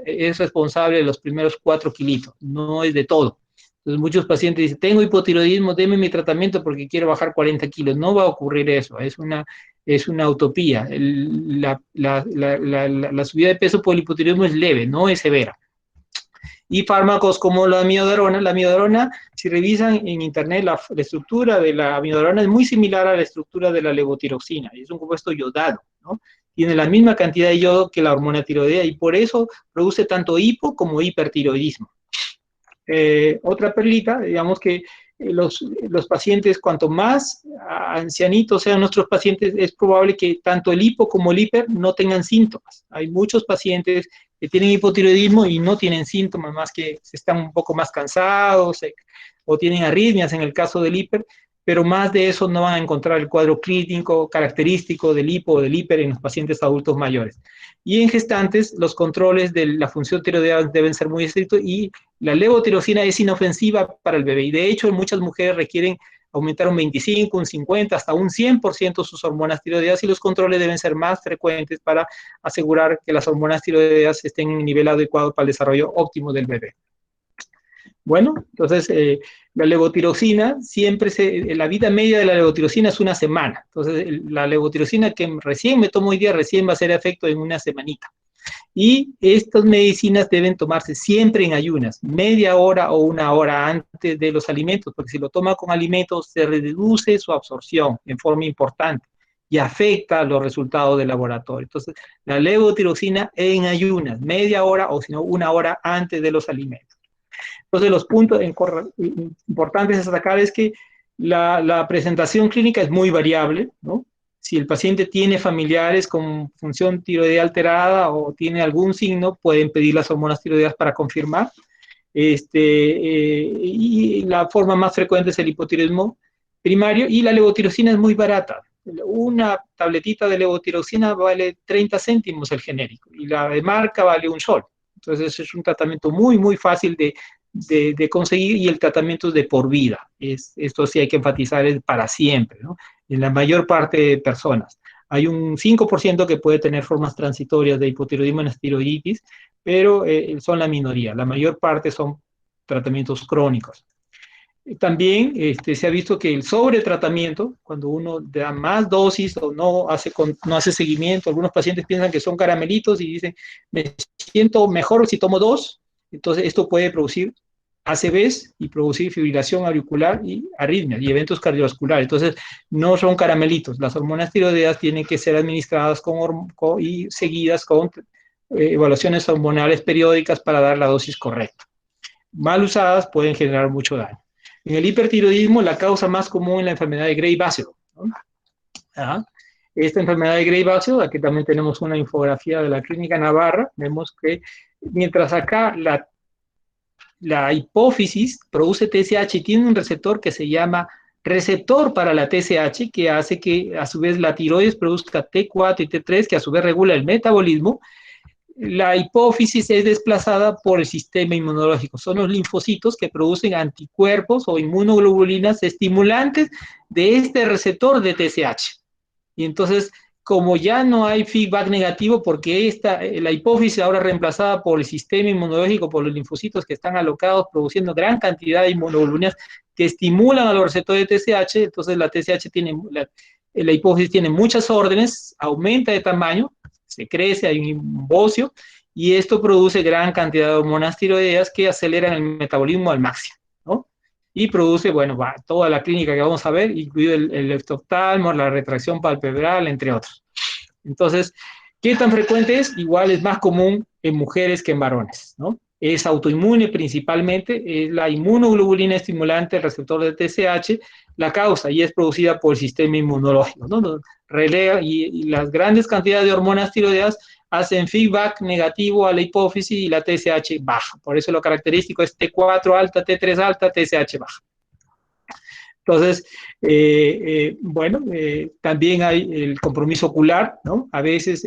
es responsable de los primeros 4 kilitos, no es de todo. Entonces muchos pacientes dicen, tengo hipotiroidismo, deme mi tratamiento porque quiero bajar 40 kilos. No va a ocurrir eso, es una utopía. La subida de peso por el hipotiroidismo es leve, no es severa. Y fármacos como la amiodarona, si revisan en internet, la estructura de la amiodarona es muy similar a la estructura de la levotiroxina, es un compuesto yodado, ¿no? Tiene la misma cantidad de yodo que la hormona tiroidea y por eso produce tanto hipo como hipertiroidismo. Otra perlita, digamos que los pacientes, cuanto más ancianitos sean nuestros pacientes, es probable que tanto el hipo como el hiper no tengan síntomas. Hay muchos pacientes que tienen hipotiroidismo y no tienen síntomas, más que están un poco más cansados o tienen arritmias en el caso del hiper, pero más de eso no van a encontrar el cuadro clínico característico del hipo o del hiper en los pacientes adultos mayores. Y en gestantes, los controles de la función tiroidea deben ser muy estrictos y la levotiroxina es inofensiva para el bebé. Y de hecho, muchas mujeres requieren aumentar un 25, un 50, hasta un 100% sus hormonas tiroideas y los controles deben ser más frecuentes para asegurar que las hormonas tiroideas estén en nivel adecuado para el desarrollo óptimo del bebé. Bueno, entonces la levotiroxina la vida media de la levotiroxina es una semana. Entonces la levotiroxina que recién me tomo hoy día, recién va a hacer efecto en una semanita. Y estas medicinas deben tomarse siempre en ayunas, media hora o una hora antes de los alimentos, porque si lo toma con alimentos se reduce su absorción en forma importante y afecta los resultados del laboratorio. Entonces, la levotiroxina en ayunas, media hora o si no, una hora antes de los alimentos. Entonces, los puntos importantes a destacar es que la presentación clínica es muy variable, ¿no? Si el paciente tiene familiares con función tiroidea alterada o tiene algún signo, pueden pedir las hormonas tiroideas para confirmar. Y la forma más frecuente es el hipotiroidismo primario y la levotiroxina es muy barata. Una tabletita de levotiroxina vale 30 céntimos el genérico y la de marca vale un sol. Entonces es un tratamiento muy, muy fácil de conseguir y el tratamiento es de por vida. Esto sí hay que enfatizar, es para siempre, ¿no? En la mayor parte de personas. Hay un 5% que puede tener formas transitorias de hipotiroidismo en esteroiditis, pero son la minoría. La mayor parte son tratamientos crónicos. También se ha visto que el sobretratamiento, cuando uno da más dosis o no hace seguimiento, algunos pacientes piensan que son caramelitos y dicen, me siento mejor si tomo 2, entonces esto puede producir ACVs y producir fibrilación auricular y arritmias y eventos cardiovasculares. Entonces, no son caramelitos. Las hormonas tiroideas tienen que ser administradas y seguidas con evaluaciones hormonales periódicas para dar la dosis correcta. Mal usadas pueden generar mucho daño. En el hipertiroidismo, la causa más común es la enfermedad de Gray-Bachelot, ¿no? Esta enfermedad de Gray-Bachelot, aquí también tenemos una infografía de la Clínica Navarra, vemos que mientras acá la hipófisis produce TSH y tiene un receptor que se llama receptor para la TSH, que hace que a su vez la tiroides produzca T4 y T3, que a su vez regula el metabolismo. La hipófisis es desplazada por el sistema inmunológico. Son los linfocitos que producen anticuerpos o inmunoglobulinas estimulantes de este receptor de TSH. Y entonces, como ya no hay feedback negativo, porque la hipófisis ahora reemplazada por el sistema inmunológico, por los linfocitos que están alocados produciendo gran cantidad de inmunoglobulinas que estimulan a los receptores de TSH, entonces la hipófisis tiene muchas órdenes, aumenta de tamaño, se crece, hay un bocio, y esto produce gran cantidad de hormonas tiroideas que aceleran el metabolismo al máximo, ¿no? Y produce, bueno, toda la clínica que vamos a ver, incluido el eftoftalmo, la retracción palpebral, entre otros. Entonces, ¿qué tan frecuente es? Igual es más común en mujeres que en varones, ¿no? Es autoinmune principalmente, es la inmunoglobulina estimulante, el receptor de TSH, la causa, y es producida por el sistema inmunológico, ¿no? Relea, y las grandes cantidades de hormonas tiroideas hacen feedback negativo a la hipófisis y la TSH baja. Por eso lo característico es T4 alta, T3 alta, TSH baja. Entonces, bueno, también hay el compromiso ocular, ¿no? A veces,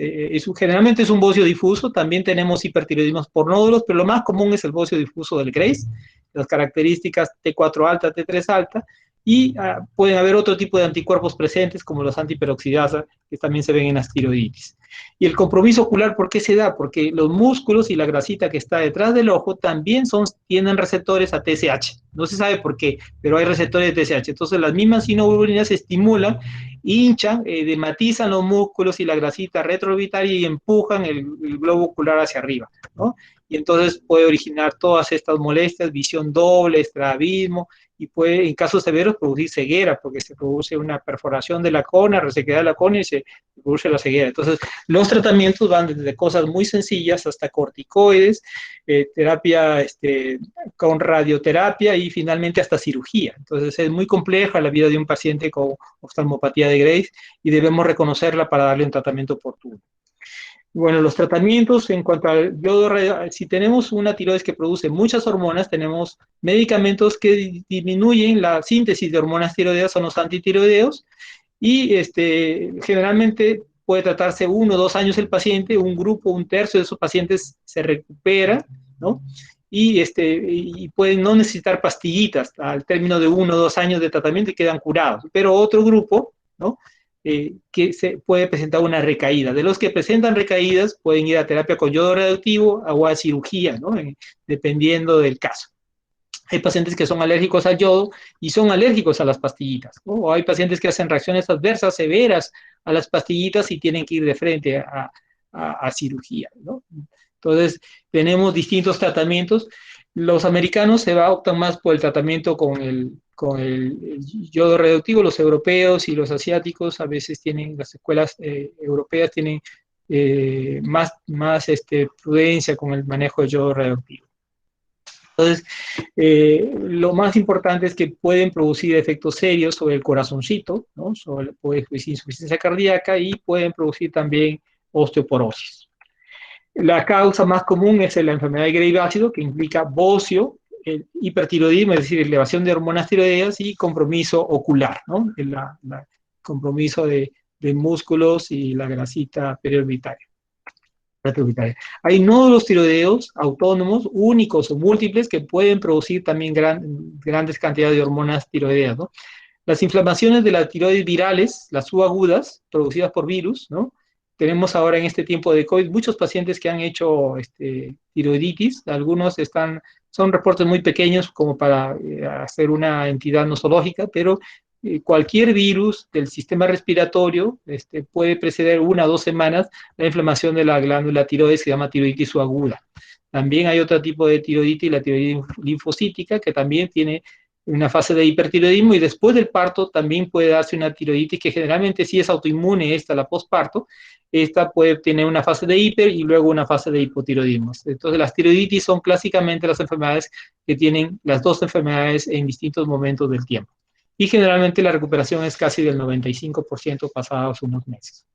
generalmente es un bocio difuso, también tenemos hipertiroidismos por nódulos, pero lo más común es el bocio difuso del Graves, las características T4 alta, T3 alta, y pueden haber otro tipo de anticuerpos presentes, como los antiperoxidasa, que también se ven en las tiroiditis. Y el compromiso ocular, ¿por qué se da? Porque los músculos y la grasita que está detrás del ojo también tienen receptores a TSH. No se sabe por qué, pero hay receptores de TSH. Entonces las mismas sinoglobulinas se estimulan, hinchan, edematizan los músculos y la grasita retroorbitaria y empujan el globo ocular hacia arriba, ¿no? Y entonces puede originar todas estas molestias, visión doble, estrabismo, y puede, en casos severos, producir ceguera, porque se produce una perforación de la córnea, resequedad de la córnea y se produce la ceguera. Entonces, los tratamientos van desde cosas muy sencillas hasta corticoides, terapia con radioterapia y finalmente hasta cirugía. Entonces, es muy compleja la vida de un paciente con oftalmopatía de Graves y debemos reconocerla para darle un tratamiento oportuno. Bueno, los tratamientos en cuanto al yodo, si tenemos una tiroides que produce muchas hormonas, tenemos medicamentos que disminuyen la síntesis de hormonas tiroideas, son los antitiroideos, y generalmente puede tratarse 1 o 2 años el paciente, un grupo, un tercio de esos pacientes se recupera, ¿no? Y pueden no necesitar pastillitas al término de 1 o 2 años de tratamiento y quedan curados, pero otro grupo, ¿no? Que se puede presentar una recaída. De los que presentan recaídas, pueden ir a terapia con yodo radioactivo o a cirugía, ¿no? Dependiendo del caso. Hay pacientes que son alérgicos al yodo y son alérgicos a las pastillitas, ¿no? O hay pacientes que hacen reacciones adversas severas a las pastillitas y tienen que ir de frente a cirugía, ¿no? Entonces, tenemos distintos tratamientos. Los americanos optan más por el tratamiento con el yodo radioactivo, los europeos y los asiáticos a veces tienen, las escuelas europeas tienen más prudencia con el manejo del yodo radioactivo. Entonces, lo más importante es que pueden producir efectos serios sobre el corazoncito, ¿no? Puede producir insuficiencia cardíaca y pueden producir también osteoporosis. La causa más común es la enfermedad de Graves ácido, que implica bocio, el hipertiroidismo, es decir, elevación de hormonas tiroideas y compromiso ocular, ¿no? Compromiso de músculos y la grasita periorbitaria. Hay nódulos tiroideos autónomos, únicos o múltiples, que pueden producir también grandes cantidades de hormonas tiroideas, ¿no? Las inflamaciones de la tiroides virales, las subagudas, producidas por virus, ¿no? Tenemos ahora en este tiempo de COVID muchos pacientes que han hecho tiroiditis, algunos son reportes muy pequeños como para hacer una entidad nosológica, pero cualquier virus del sistema respiratorio puede preceder 1 o 2 semanas la inflamación de la glándula tiroides, que se llama tiroiditis subaguda. También hay otro tipo de tiroiditis, la tiroiditis linfocítica, que también tiene una fase de hipertiroidismo, y después del parto también puede darse una tiroiditis que generalmente sí es autoinmune, la posparto. Esta puede tener una fase de hiper y luego una fase de hipotiroidismo. Entonces las tiroiditis son clásicamente las enfermedades que tienen las dos enfermedades en distintos momentos del tiempo. Y generalmente la recuperación es casi del 95% pasados unos meses.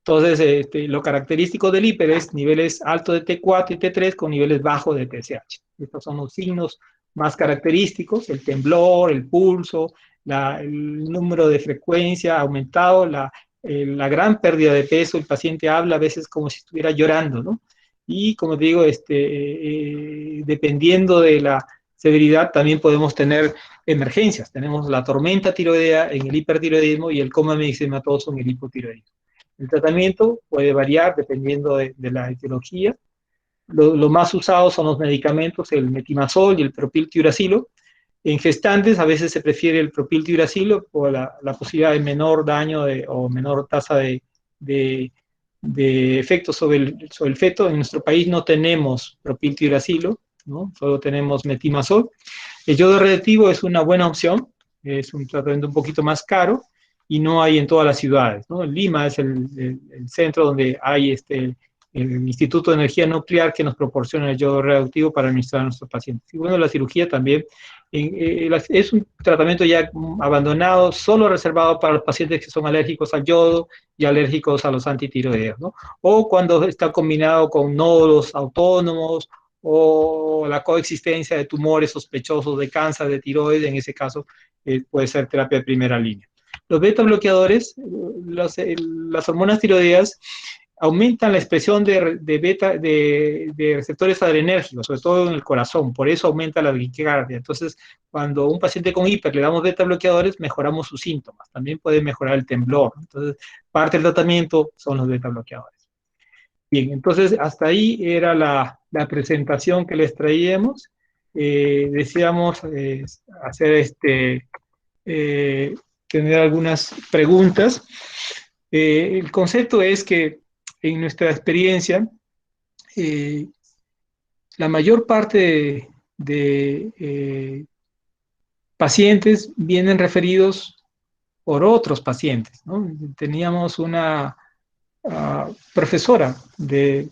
Entonces, lo característico del hiper es niveles altos de T4 y T3 con niveles bajos de TSH. Estos son los signos más característicos: el temblor, el pulso, el número de frecuencia aumentado, la gran pérdida de peso. El paciente habla a veces como si estuviera llorando, ¿no? Y como digo, dependiendo de la severidad, también podemos tener emergencias. Tenemos la tormenta tiroidea en el hipertiroidismo y el coma medicamatoso en el hipotiroidismo. El tratamiento puede variar dependiendo de la etiología. Lo más usados son los medicamentos, el metimazol y el propiltiuracilo. En gestantes a veces se prefiere el propiltiuracilo por la posibilidad de menor daño o menor tasa de efecto sobre el feto. En nuestro país no tenemos propiltiuracilo, ¿no? Solo tenemos metimazol. El yodo radioactivo es una buena opción, es un tratamiento un poquito más caro y no hay en todas las ciudades, ¿no? En Lima es el centro donde hay el Instituto de Energía Nuclear, que nos proporciona el yodo radioactivo para administrar a nuestros pacientes. Y bueno, la cirugía también es un tratamiento ya abandonado, solo reservado para los pacientes que son alérgicos al yodo y alérgicos a los antitiroideos, ¿no? O cuando está combinado con nódulos autónomos o la coexistencia de tumores sospechosos de cáncer de tiroides, en ese caso puede ser terapia de primera línea. Los beta bloqueadores, las hormonas tiroideas, aumentan la expresión de receptores adrenérgicos, sobre todo en el corazón, por eso aumenta la taquicardia. Entonces, cuando un paciente con hiper le damos beta bloqueadores, mejoramos sus síntomas, también puede mejorar el temblor. Entonces, parte del tratamiento son los beta bloqueadores. Bien, entonces hasta ahí era la presentación que les traíamos. Decíamos hacer eh, tener algunas preguntas. El concepto es que en nuestra experiencia, la mayor parte de pacientes vienen referidos por otros pacientes, ¿no? Teníamos una profesora de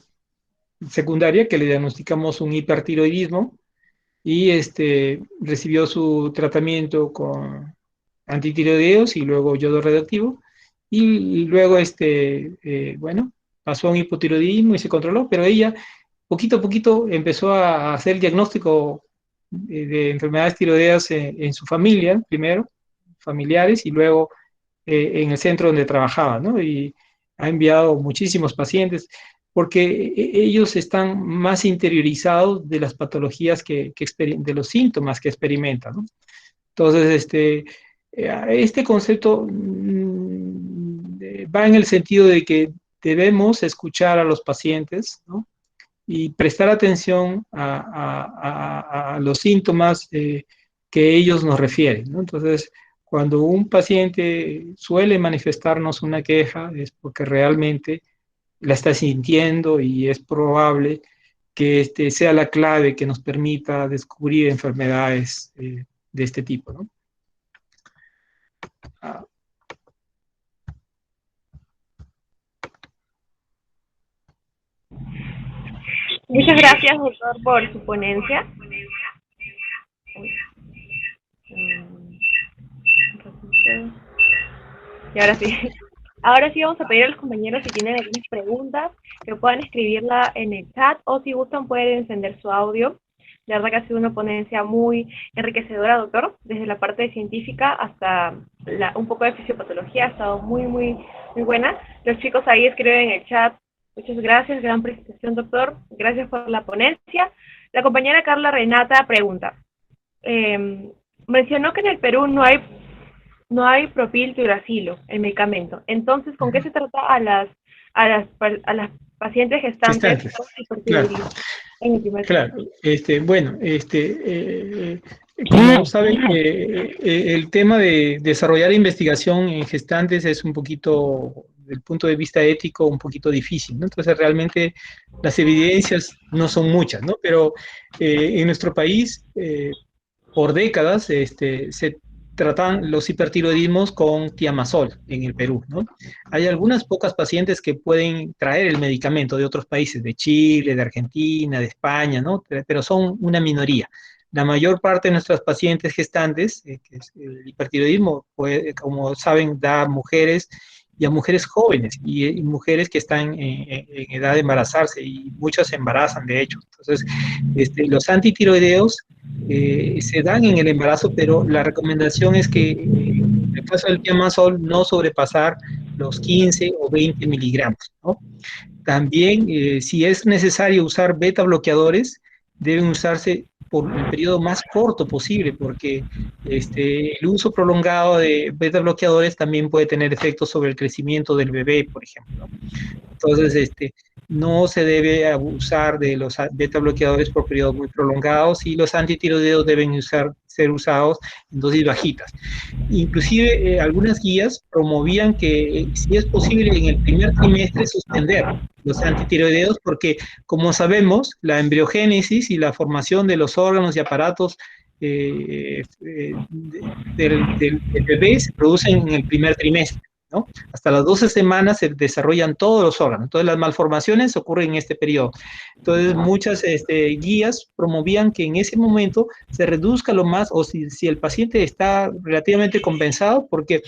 secundaria que le diagnosticamos un hipertiroidismo y recibió su tratamiento con antitiroideos y luego yodo radioactivo y luego bueno, pasó a un hipotiroidismo y se controló, pero ella poquito a poquito empezó a hacer el diagnóstico de enfermedades tiroideas en su familia, primero, familiares, y luego en el centro donde trabajaba, ¿no? Y ha enviado muchísimos pacientes porque ellos están más interiorizados de las patologías de los síntomas que experimentan, ¿no? Entonces, este concepto va en el sentido de que debemos escuchar a los pacientes, ¿no? Y prestar atención a los síntomas que ellos nos refieren, ¿no? Entonces, cuando un paciente suele manifestarnos una queja es porque realmente la está sintiendo y es probable que sea la clave que nos permita descubrir enfermedades de este tipo, ¿no? Ah, Muchas gracias, doctor, por su ponencia. Y ahora sí. Ahora sí vamos a pedir a los compañeros si tienen algunas preguntas que puedan escribirla en el chat o si gustan pueden encender su audio. La verdad que ha sido una ponencia muy enriquecedora, doctor, desde la parte científica hasta un poco de fisiopatología, ha estado muy buena. Los chicos ahí escriben en el chat, muchas gracias, gran presentación, doctor, gracias por la ponencia. La compañera Carla Renata pregunta, mencionó que en el Perú no hay propiltiuracilo, el medicamento. Entonces, ¿con qué se trata a las pacientes gestantes con hipertiroidismo? Claro, bueno, como saben, el tema de desarrollar investigación en gestantes es un poquito, desde el punto de vista ético, un poquito difícil, ¿no? Entonces, realmente las evidencias no son muchas, ¿no? Pero en nuestro país, por décadas, se tratan los hipertiroidismos con tiamazol en el Perú, ¿no? Hay algunas pocas pacientes que pueden traer el medicamento de otros países, de Chile, de Argentina, de España, ¿no? Pero son una minoría. La mayor parte de nuestras pacientes gestantes, que es el hipertiroidismo, como saben, da a mujeres y a mujeres jóvenes y mujeres que están en edad de embarazarse y muchas se embarazan, de hecho. Entonces, los antitiroideos se dan en el embarazo, pero la recomendación es que en el caso del tiamazol no sobrepasar los 15 o 20 miligramos, ¿no? También, si es necesario usar beta bloqueadores, deben usarse por el periodo más corto posible, porque el uso prolongado de beta bloqueadores también puede tener efectos sobre el crecimiento del bebé, por ejemplo. Entonces, no se debe abusar de los beta bloqueadores por periodos muy prolongados y los antitiroideos deben ser usados en dosis bajitas. Inclusive, algunas guías promovían que si es posible en el primer trimestre suspender los antitiroideos porque, como sabemos, la embriogénesis y la formación de los órganos y aparatos del bebé se producen en el primer trimestre, ¿no? Hasta las 12 semanas se desarrollan todos los órganos. Entonces, las malformaciones ocurren en este periodo. Entonces, muchas guías promovían que en ese momento se reduzca lo más, o si el paciente está relativamente compensado, porque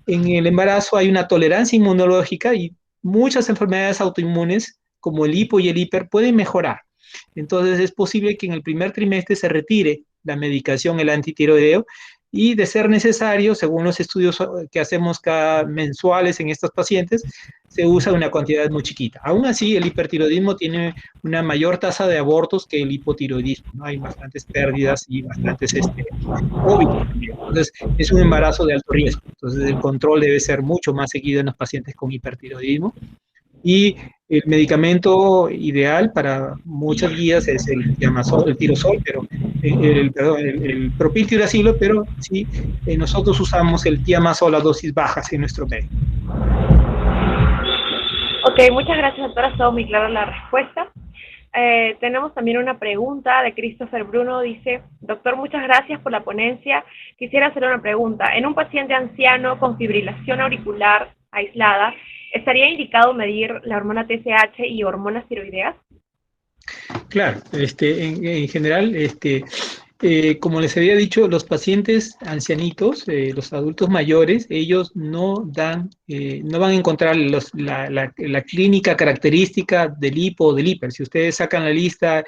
en el embarazo hay una tolerancia inmunológica y muchas enfermedades autoinmunes, como el hipo y el hiper, pueden mejorar. Entonces es posible que en el primer trimestre se retire la medicación, el antitiroideo, y de ser necesario, según los estudios que hacemos cada mensuales en estos pacientes, se usa una cantidad muy chiquita. Aún así, el hipertiroidismo tiene una mayor tasa de abortos que el hipotiroidismo, ¿no? Hay bastantes pérdidas y bastantes óbitos también. Entonces, es un embarazo de alto riesgo. Entonces, el control debe ser mucho más seguido en los pacientes con hipertiroidismo. Y el medicamento ideal para muchas guías es el Tiamazol, el tirosol, pero perdón, el propiltiuracilo, pero sí, nosotros usamos el Tiamazol a dosis bajas en nuestro medio. Ok, muchas gracias, doctora. Estuvo muy clara la respuesta. Tenemos también una pregunta de Christopher Bruno. Dice, doctor, muchas gracias por la ponencia. Quisiera hacer una pregunta. En un paciente anciano con fibrilación auricular aislada, ¿estaría indicado medir la hormona TSH y hormonas tiroideas? Claro, en general, como les había dicho, los pacientes ancianitos, los adultos mayores, ellos no no van a encontrar la clínica característica del hipo o del hiper. Si ustedes sacan la lista,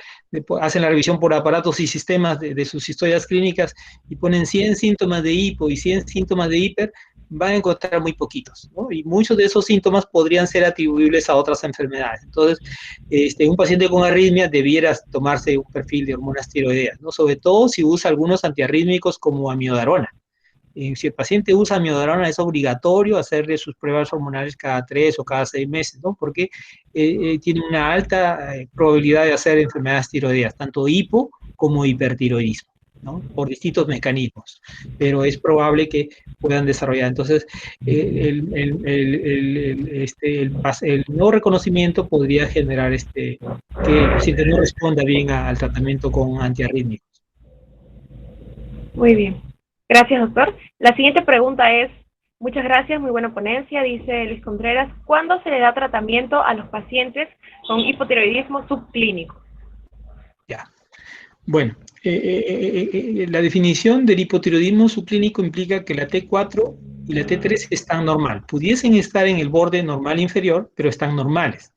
hacen la revisión por aparatos y sistemas de sus historias clínicas y ponen 100 síntomas de hipo y 100 síntomas de hiper, van a encontrar muy poquitos, ¿no? Y muchos de esos síntomas podrían ser atribuibles a otras enfermedades. Entonces, un paciente con arritmia debiera tomarse un perfil de hormonas tiroideas, ¿no? Sobre todo si usa algunos antiarrítmicos como amiodarona. Si el paciente usa amiodarona, es obligatorio hacerle sus pruebas hormonales cada 3 o cada 6 meses, ¿no? Porque tiene una alta probabilidad de hacer enfermedades tiroideas, tanto hipo como hipertiroidismo, ¿no? Por distintos mecanismos, pero es probable que puedan desarrollar. Entonces, el no reconocimiento podría generar que el paciente no responda bien al tratamiento con antiarrítmicos. Muy bien. Gracias, doctor. La siguiente pregunta es, muchas gracias, muy buena ponencia, dice Luis Contreras, ¿cuándo se le da tratamiento a los pacientes con hipotiroidismo subclínico? Ya. Bueno, la definición del hipotiroidismo subclínico implica que la T4 y la T3 están normal. Pudiesen estar en el borde normal inferior, pero están normales.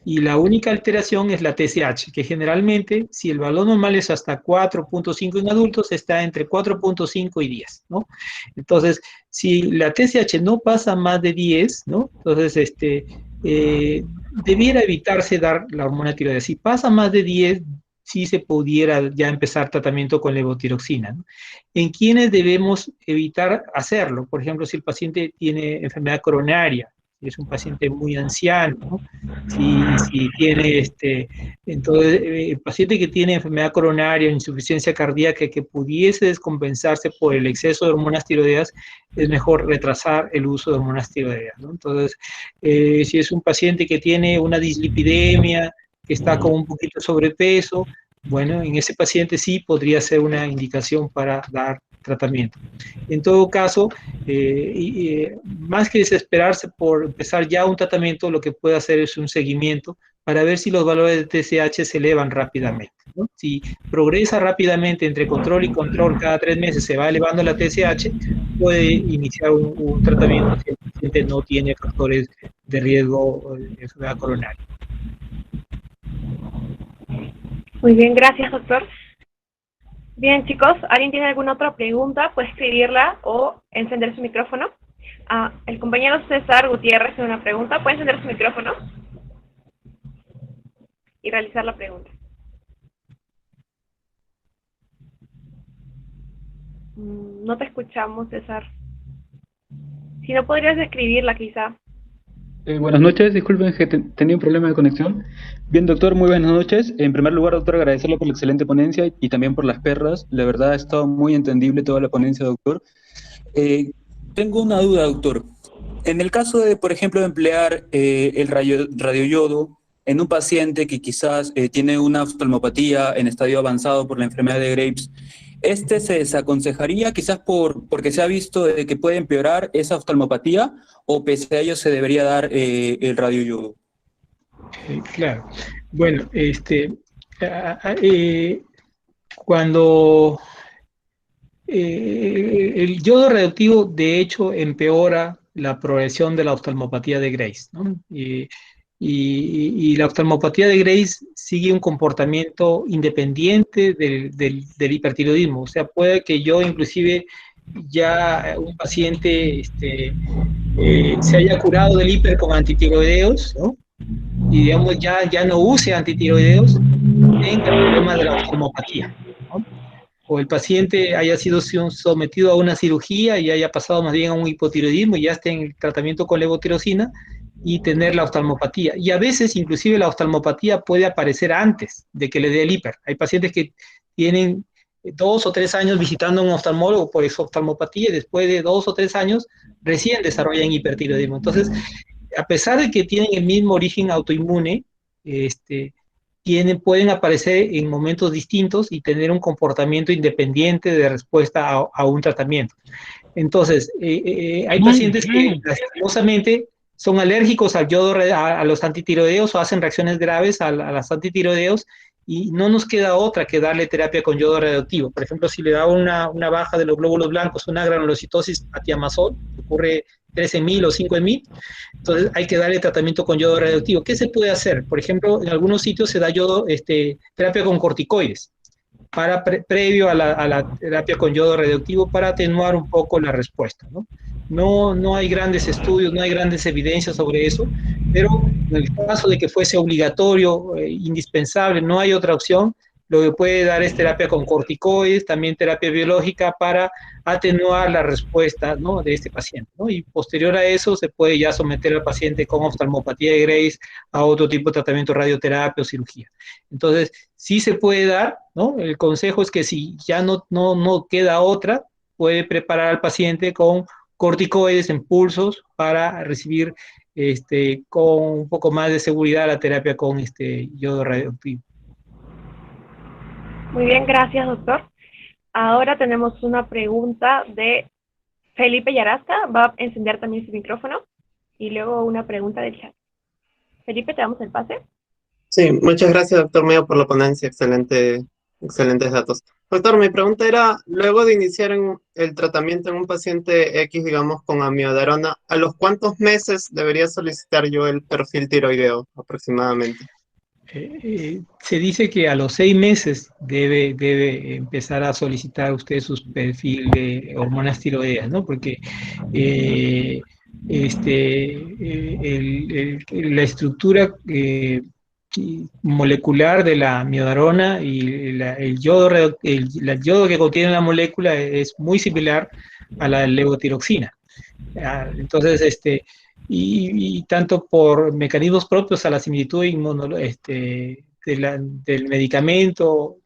Y la única alteración es la TSH, que generalmente, si el valor normal es hasta 4.5 en adultos, está entre 4.5 y 10, ¿no? Entonces, si la TSH no pasa más de 10, ¿no? Entonces, debiera evitarse dar la hormona tiroidea. Si pasa más de 10, sí se pudiera ya empezar tratamiento con levotiroxina, ¿no? ¿En quiénes debemos evitar hacerlo? Por ejemplo, si el paciente tiene enfermedad coronaria, si es un paciente muy anciano, ¿no? Si tiene entonces el paciente que tiene enfermedad coronaria, insuficiencia cardíaca que pudiese descompensarse por el exceso de hormonas tiroideas, es mejor retrasar el uso de hormonas tiroideas, ¿no? Entonces, si es un paciente que tiene una dislipidemia, que está con un poquito de sobrepeso, bueno, en ese paciente sí podría ser una indicación para dar tratamiento. En todo caso, más que desesperarse por empezar ya un tratamiento, lo que puede hacer es un seguimiento para ver si los valores de TSH se elevan rápidamente, ¿no? Si progresa rápidamente entre control y control, cada 3 meses se va elevando la TSH, puede iniciar un tratamiento si el paciente no tiene factores de riesgo de enfermedad coronaria. Muy bien, gracias, doctor. Bien, chicos, ¿alguien tiene alguna otra pregunta? Puede escribirla o encender su micrófono. El compañero César Gutiérrez tiene una pregunta. ¿Puede encender su micrófono y realizar la pregunta? No te escuchamos, César. Si no, podrías escribirla quizá. Buenas noches, disculpen que tenía un problema de conexión. Bien, doctor, muy buenas noches. En primer lugar, doctor, agradecerle por la excelente ponencia y también por las perras. La verdad ha estado muy entendible toda la ponencia, doctor. Tengo una duda, doctor. En el caso de, por ejemplo, emplear el radioyodo en un paciente que quizás tiene una oftalmopatía en estadio avanzado por la enfermedad de Graves, ¿este se desaconsejaría quizás porque se ha visto de que puede empeorar esa oftalmopatía o pese a ello se debería dar el radioyodo? Claro. Bueno, cuando el yodo radioactivo de hecho empeora la progresión de la oftalmopatía de Graves, ¿no? y la oftalmopatía de Grace sigue un comportamiento independiente del hipertiroidismo. O sea, puede que yo inclusive ya un paciente se haya curado del hiper con antitiroideos, ¿no? Y digamos ya no use antitiroideos, tenga el problema de la oftalmopatía, ¿no? O el paciente haya sido sometido a una cirugía y haya pasado más bien a un hipotiroidismo y ya esté en el tratamiento con levotirosina y tener la oftalmopatía. Y a veces inclusive la oftalmopatía puede aparecer antes de que le dé el hiper. Hay pacientes que tienen 2 o 3 años visitando a un oftalmólogo por esa oftalmopatía y después de 2 o 3 años recién desarrollan hipertiroidismo. Entonces, a pesar de que tienen el mismo origen autoinmune, pueden aparecer en momentos distintos y tener un comportamiento independiente de respuesta a un tratamiento. Entonces, hay pacientes que lastimosamente son alérgicos al yodo, a los antitiroideos o hacen reacciones graves a las antitiroideos y no nos queda otra que darle terapia con yodo radioactivo. Por ejemplo, si le da una baja de los glóbulos blancos, una granulocitosis a tiamazol, que ocurre 13.000 o 5.000, entonces hay que darle tratamiento con yodo radioactivo. ¿Qué se puede hacer? Por ejemplo, en algunos sitios se da terapia con corticoides previo a la terapia con yodo radioactivo para atenuar un poco la respuesta, ¿no? No hay grandes estudios, no hay grandes evidencias sobre eso, pero en el caso de que fuese obligatorio, indispensable, no hay otra opción, lo que puede dar es terapia con corticoides, también terapia biológica para atenuar la respuesta, ¿no?, de este paciente, ¿no? Y posterior a eso se puede ya someter al paciente con oftalmopatía de Grace a otro tipo de tratamiento, radioterapia o cirugía. Entonces, sí se puede dar, ¿no? El consejo es que si ya no queda otra, puede preparar al paciente con corticoides en pulsos para recibir con un poco más de seguridad la terapia con yodo radioactivo. Muy bien, gracias, doctor. Ahora tenemos una pregunta de Felipe Yarasca. Va a encender también su micrófono. Y luego una pregunta del chat. Felipe, te damos el pase. Sí, muchas gracias, doctor Meo, por la ponencia. Excelentes datos. Doctor, mi pregunta era, luego de iniciar el tratamiento en un paciente X, digamos, con amiodarona, ¿a los cuántos meses debería solicitar yo el perfil tiroideo aproximadamente? Se dice que a los 6 meses debe empezar a solicitar usted su perfil de hormonas tiroideas, ¿no? Porque la estructura molecular de la miodarona y el yodo que contiene la molécula es muy similar a la levotiroxina. Entonces, y tanto por mecanismos propios a la similitud del medicamento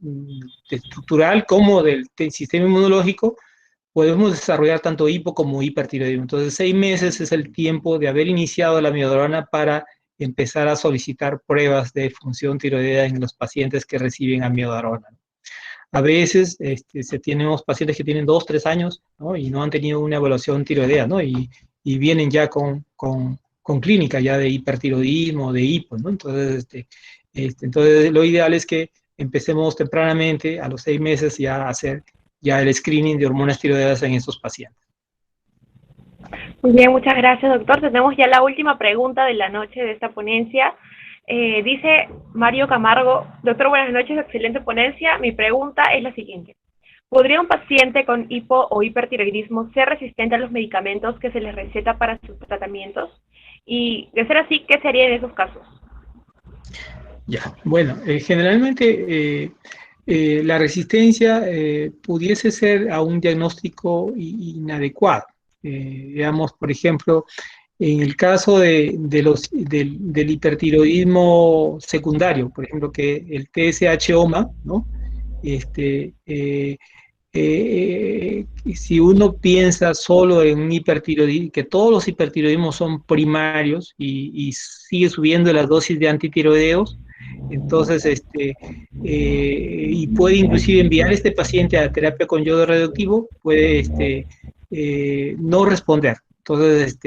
estructural como del sistema inmunológico, podemos desarrollar tanto hipo como hipertiroidismo. Entonces, 6 meses es el tiempo de haber iniciado la miodarona para empezar a solicitar pruebas de función tiroidea en los pacientes que reciben amiodarona. A veces tenemos pacientes que tienen 2, 3 años, ¿no?, y no han tenido una evaluación tiroidea, ¿no?, y vienen ya con clínica ya de hipertiroidismo, de hipo, ¿no? Entonces, entonces, lo ideal es que empecemos tempranamente, a los 6 meses, ya a hacer ya el screening de hormonas tiroideas en estos pacientes. Muy bien, muchas gracias, doctor. Tenemos ya la última pregunta de la noche de esta ponencia. Dice Mario Camargo: doctor, buenas noches, excelente ponencia. Mi pregunta es la siguiente. ¿Podría un paciente con hipo o hipertiroidismo ser resistente a los medicamentos que se les receta para sus tratamientos? Y de ser así, ¿qué se haría en esos casos? Ya, bueno, generalmente la resistencia pudiese ser a un diagnóstico inadecuado. Digamos, por ejemplo, en el caso del hipertiroidismo secundario, por ejemplo, que el TSH-OMA, ¿no? Si uno piensa solo en un hipertiroidismo, que todos los hipertiroidismos son primarios y sigue subiendo las dosis de antitiroideos, entonces, y puede inclusive enviar a este paciente a terapia con yodo radioactivo, puede no responder. Entonces,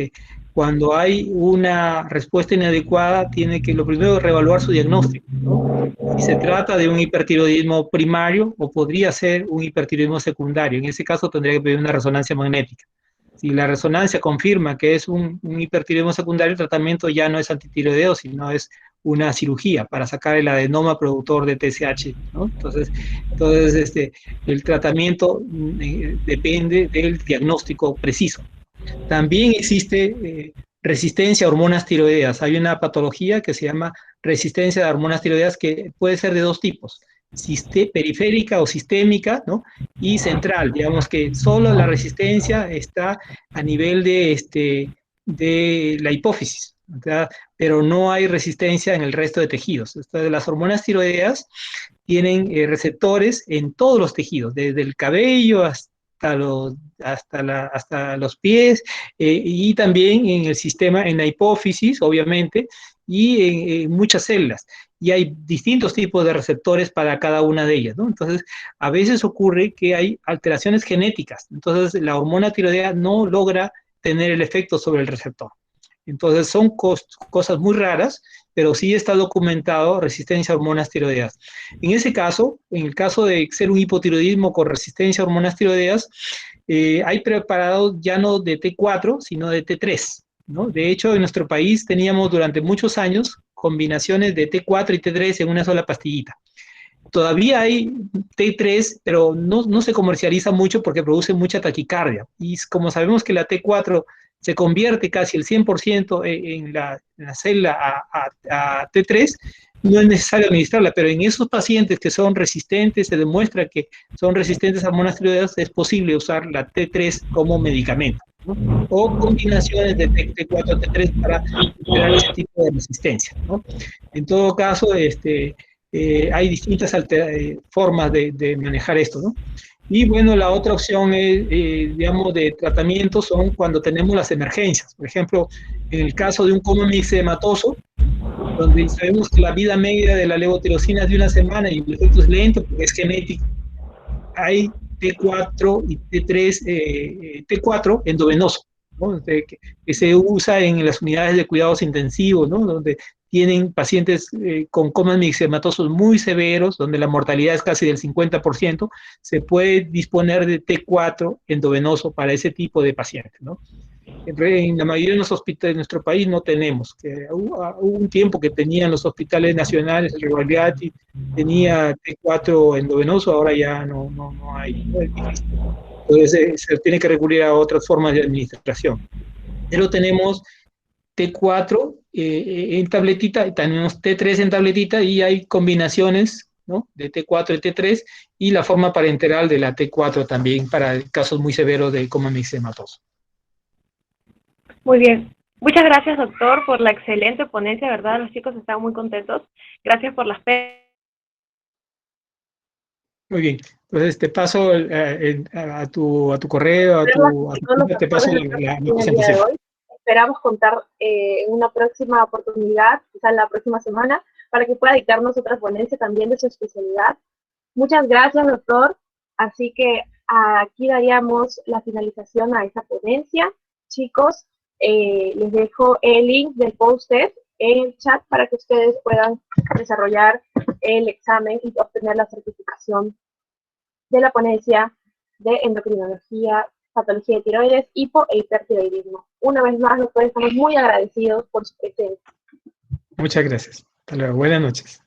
cuando hay una respuesta inadecuada, tiene que lo primero es reevaluar su diagnóstico, ¿no? Si se trata de un hipertiroidismo primario o podría ser un hipertiroidismo secundario. En ese caso tendría que pedir una resonancia magnética. Si la resonancia confirma que es un hipertiroidismo secundario, el tratamiento ya no es antitiroideo, sino es una cirugía para sacar el adenoma productor de TSH, ¿no? Entonces el tratamiento depende del diagnóstico preciso. También existe resistencia a hormonas tiroideas. Hay una patología que se llama resistencia a hormonas tiroideas que puede ser de dos tipos, periférica o sistémica, ¿no? Y central, digamos que solo la resistencia está a nivel de la hipófisis, ¿verdad? Pero no hay resistencia en el resto de tejidos. Las hormonas tiroideas tienen receptores en todos los tejidos, desde el cabello hasta los pies, y también en el sistema, en la hipófisis, obviamente, y en muchas células. Y hay distintos tipos de receptores para cada una de ellas, ¿no? Entonces, a veces ocurre que hay alteraciones genéticas. Entonces, la hormona tiroidea no logra tener el efecto sobre el receptor. Entonces, son cosas muy raras, pero sí está documentado resistencia a hormonas tiroideas. En ese caso, en el caso de ser un hipotiroidismo con resistencia a hormonas tiroideas, hay preparados ya no de T4, sino de T3, ¿no? De hecho, en nuestro país teníamos durante muchos años combinaciones de T4 y T3 en una sola pastillita. Todavía hay T3, pero no se comercializa mucho porque produce mucha taquicardia. Y como sabemos que la T4 se convierte casi el 100% en la célula a T3, no es necesario administrarla, pero en esos pacientes que son resistentes, se demuestra que son resistentes a hormonas tiroideas, es posible usar la T3 como medicamento, ¿no? O combinaciones de T4 T3 para generar ese tipo de resistencia, ¿no? En todo caso, hay distintas formas de manejar esto, ¿no? Y bueno, la otra opción es, digamos, de tratamiento son cuando tenemos las emergencias. Por ejemplo, en el caso de un coma mixedematoso, donde sabemos que la vida media de la levotirosina es de una semana y el efecto es lento porque es genético, hay T4 y T3, T4 endovenoso, ¿no? Que se usa en las unidades de cuidados intensivos, ¿no? Donde tienen pacientes con comas mixedematosos muy severos, donde la mortalidad es casi del 50%, se puede disponer de T4 endovenoso para ese tipo de pacientes, ¿no? En la mayoría de los hospitales de nuestro país no tenemos. Hubo un tiempo que tenían los hospitales nacionales, el Regualdiati tenía T4 endovenoso, ahora ya no hay, no es difícil. Entonces se tiene que recurrir a otras formas de administración. Pero tenemos T4 en tabletita, y tenemos T3 en tabletita, y hay combinaciones, ¿no? De T4 y T3, y la forma parenteral de la T4 también para casos muy severos de coma mixedematoso. Muy bien. Muchas gracias, doctor, por la excelente ponencia, ¿verdad? Los chicos están muy contentos. Gracias por las Muy bien. Entonces te paso a tu correo, te paso la presentación. Esperamos contar en una próxima oportunidad, quizás la próxima semana, para que pueda dictarnos otra ponencia también de su especialidad. Muchas gracias, doctor. Así que aquí daríamos la finalización a esa ponencia. Chicos, les dejo el link del post-it en el chat para que ustedes puedan desarrollar el examen y obtener la certificación de la ponencia de endocrinología, patología de tiroides, hipo e hipertiroidismo. Una vez más, doctor, estamos muy agradecidos por su presencia. Muchas gracias. Hasta luego. Buenas noches.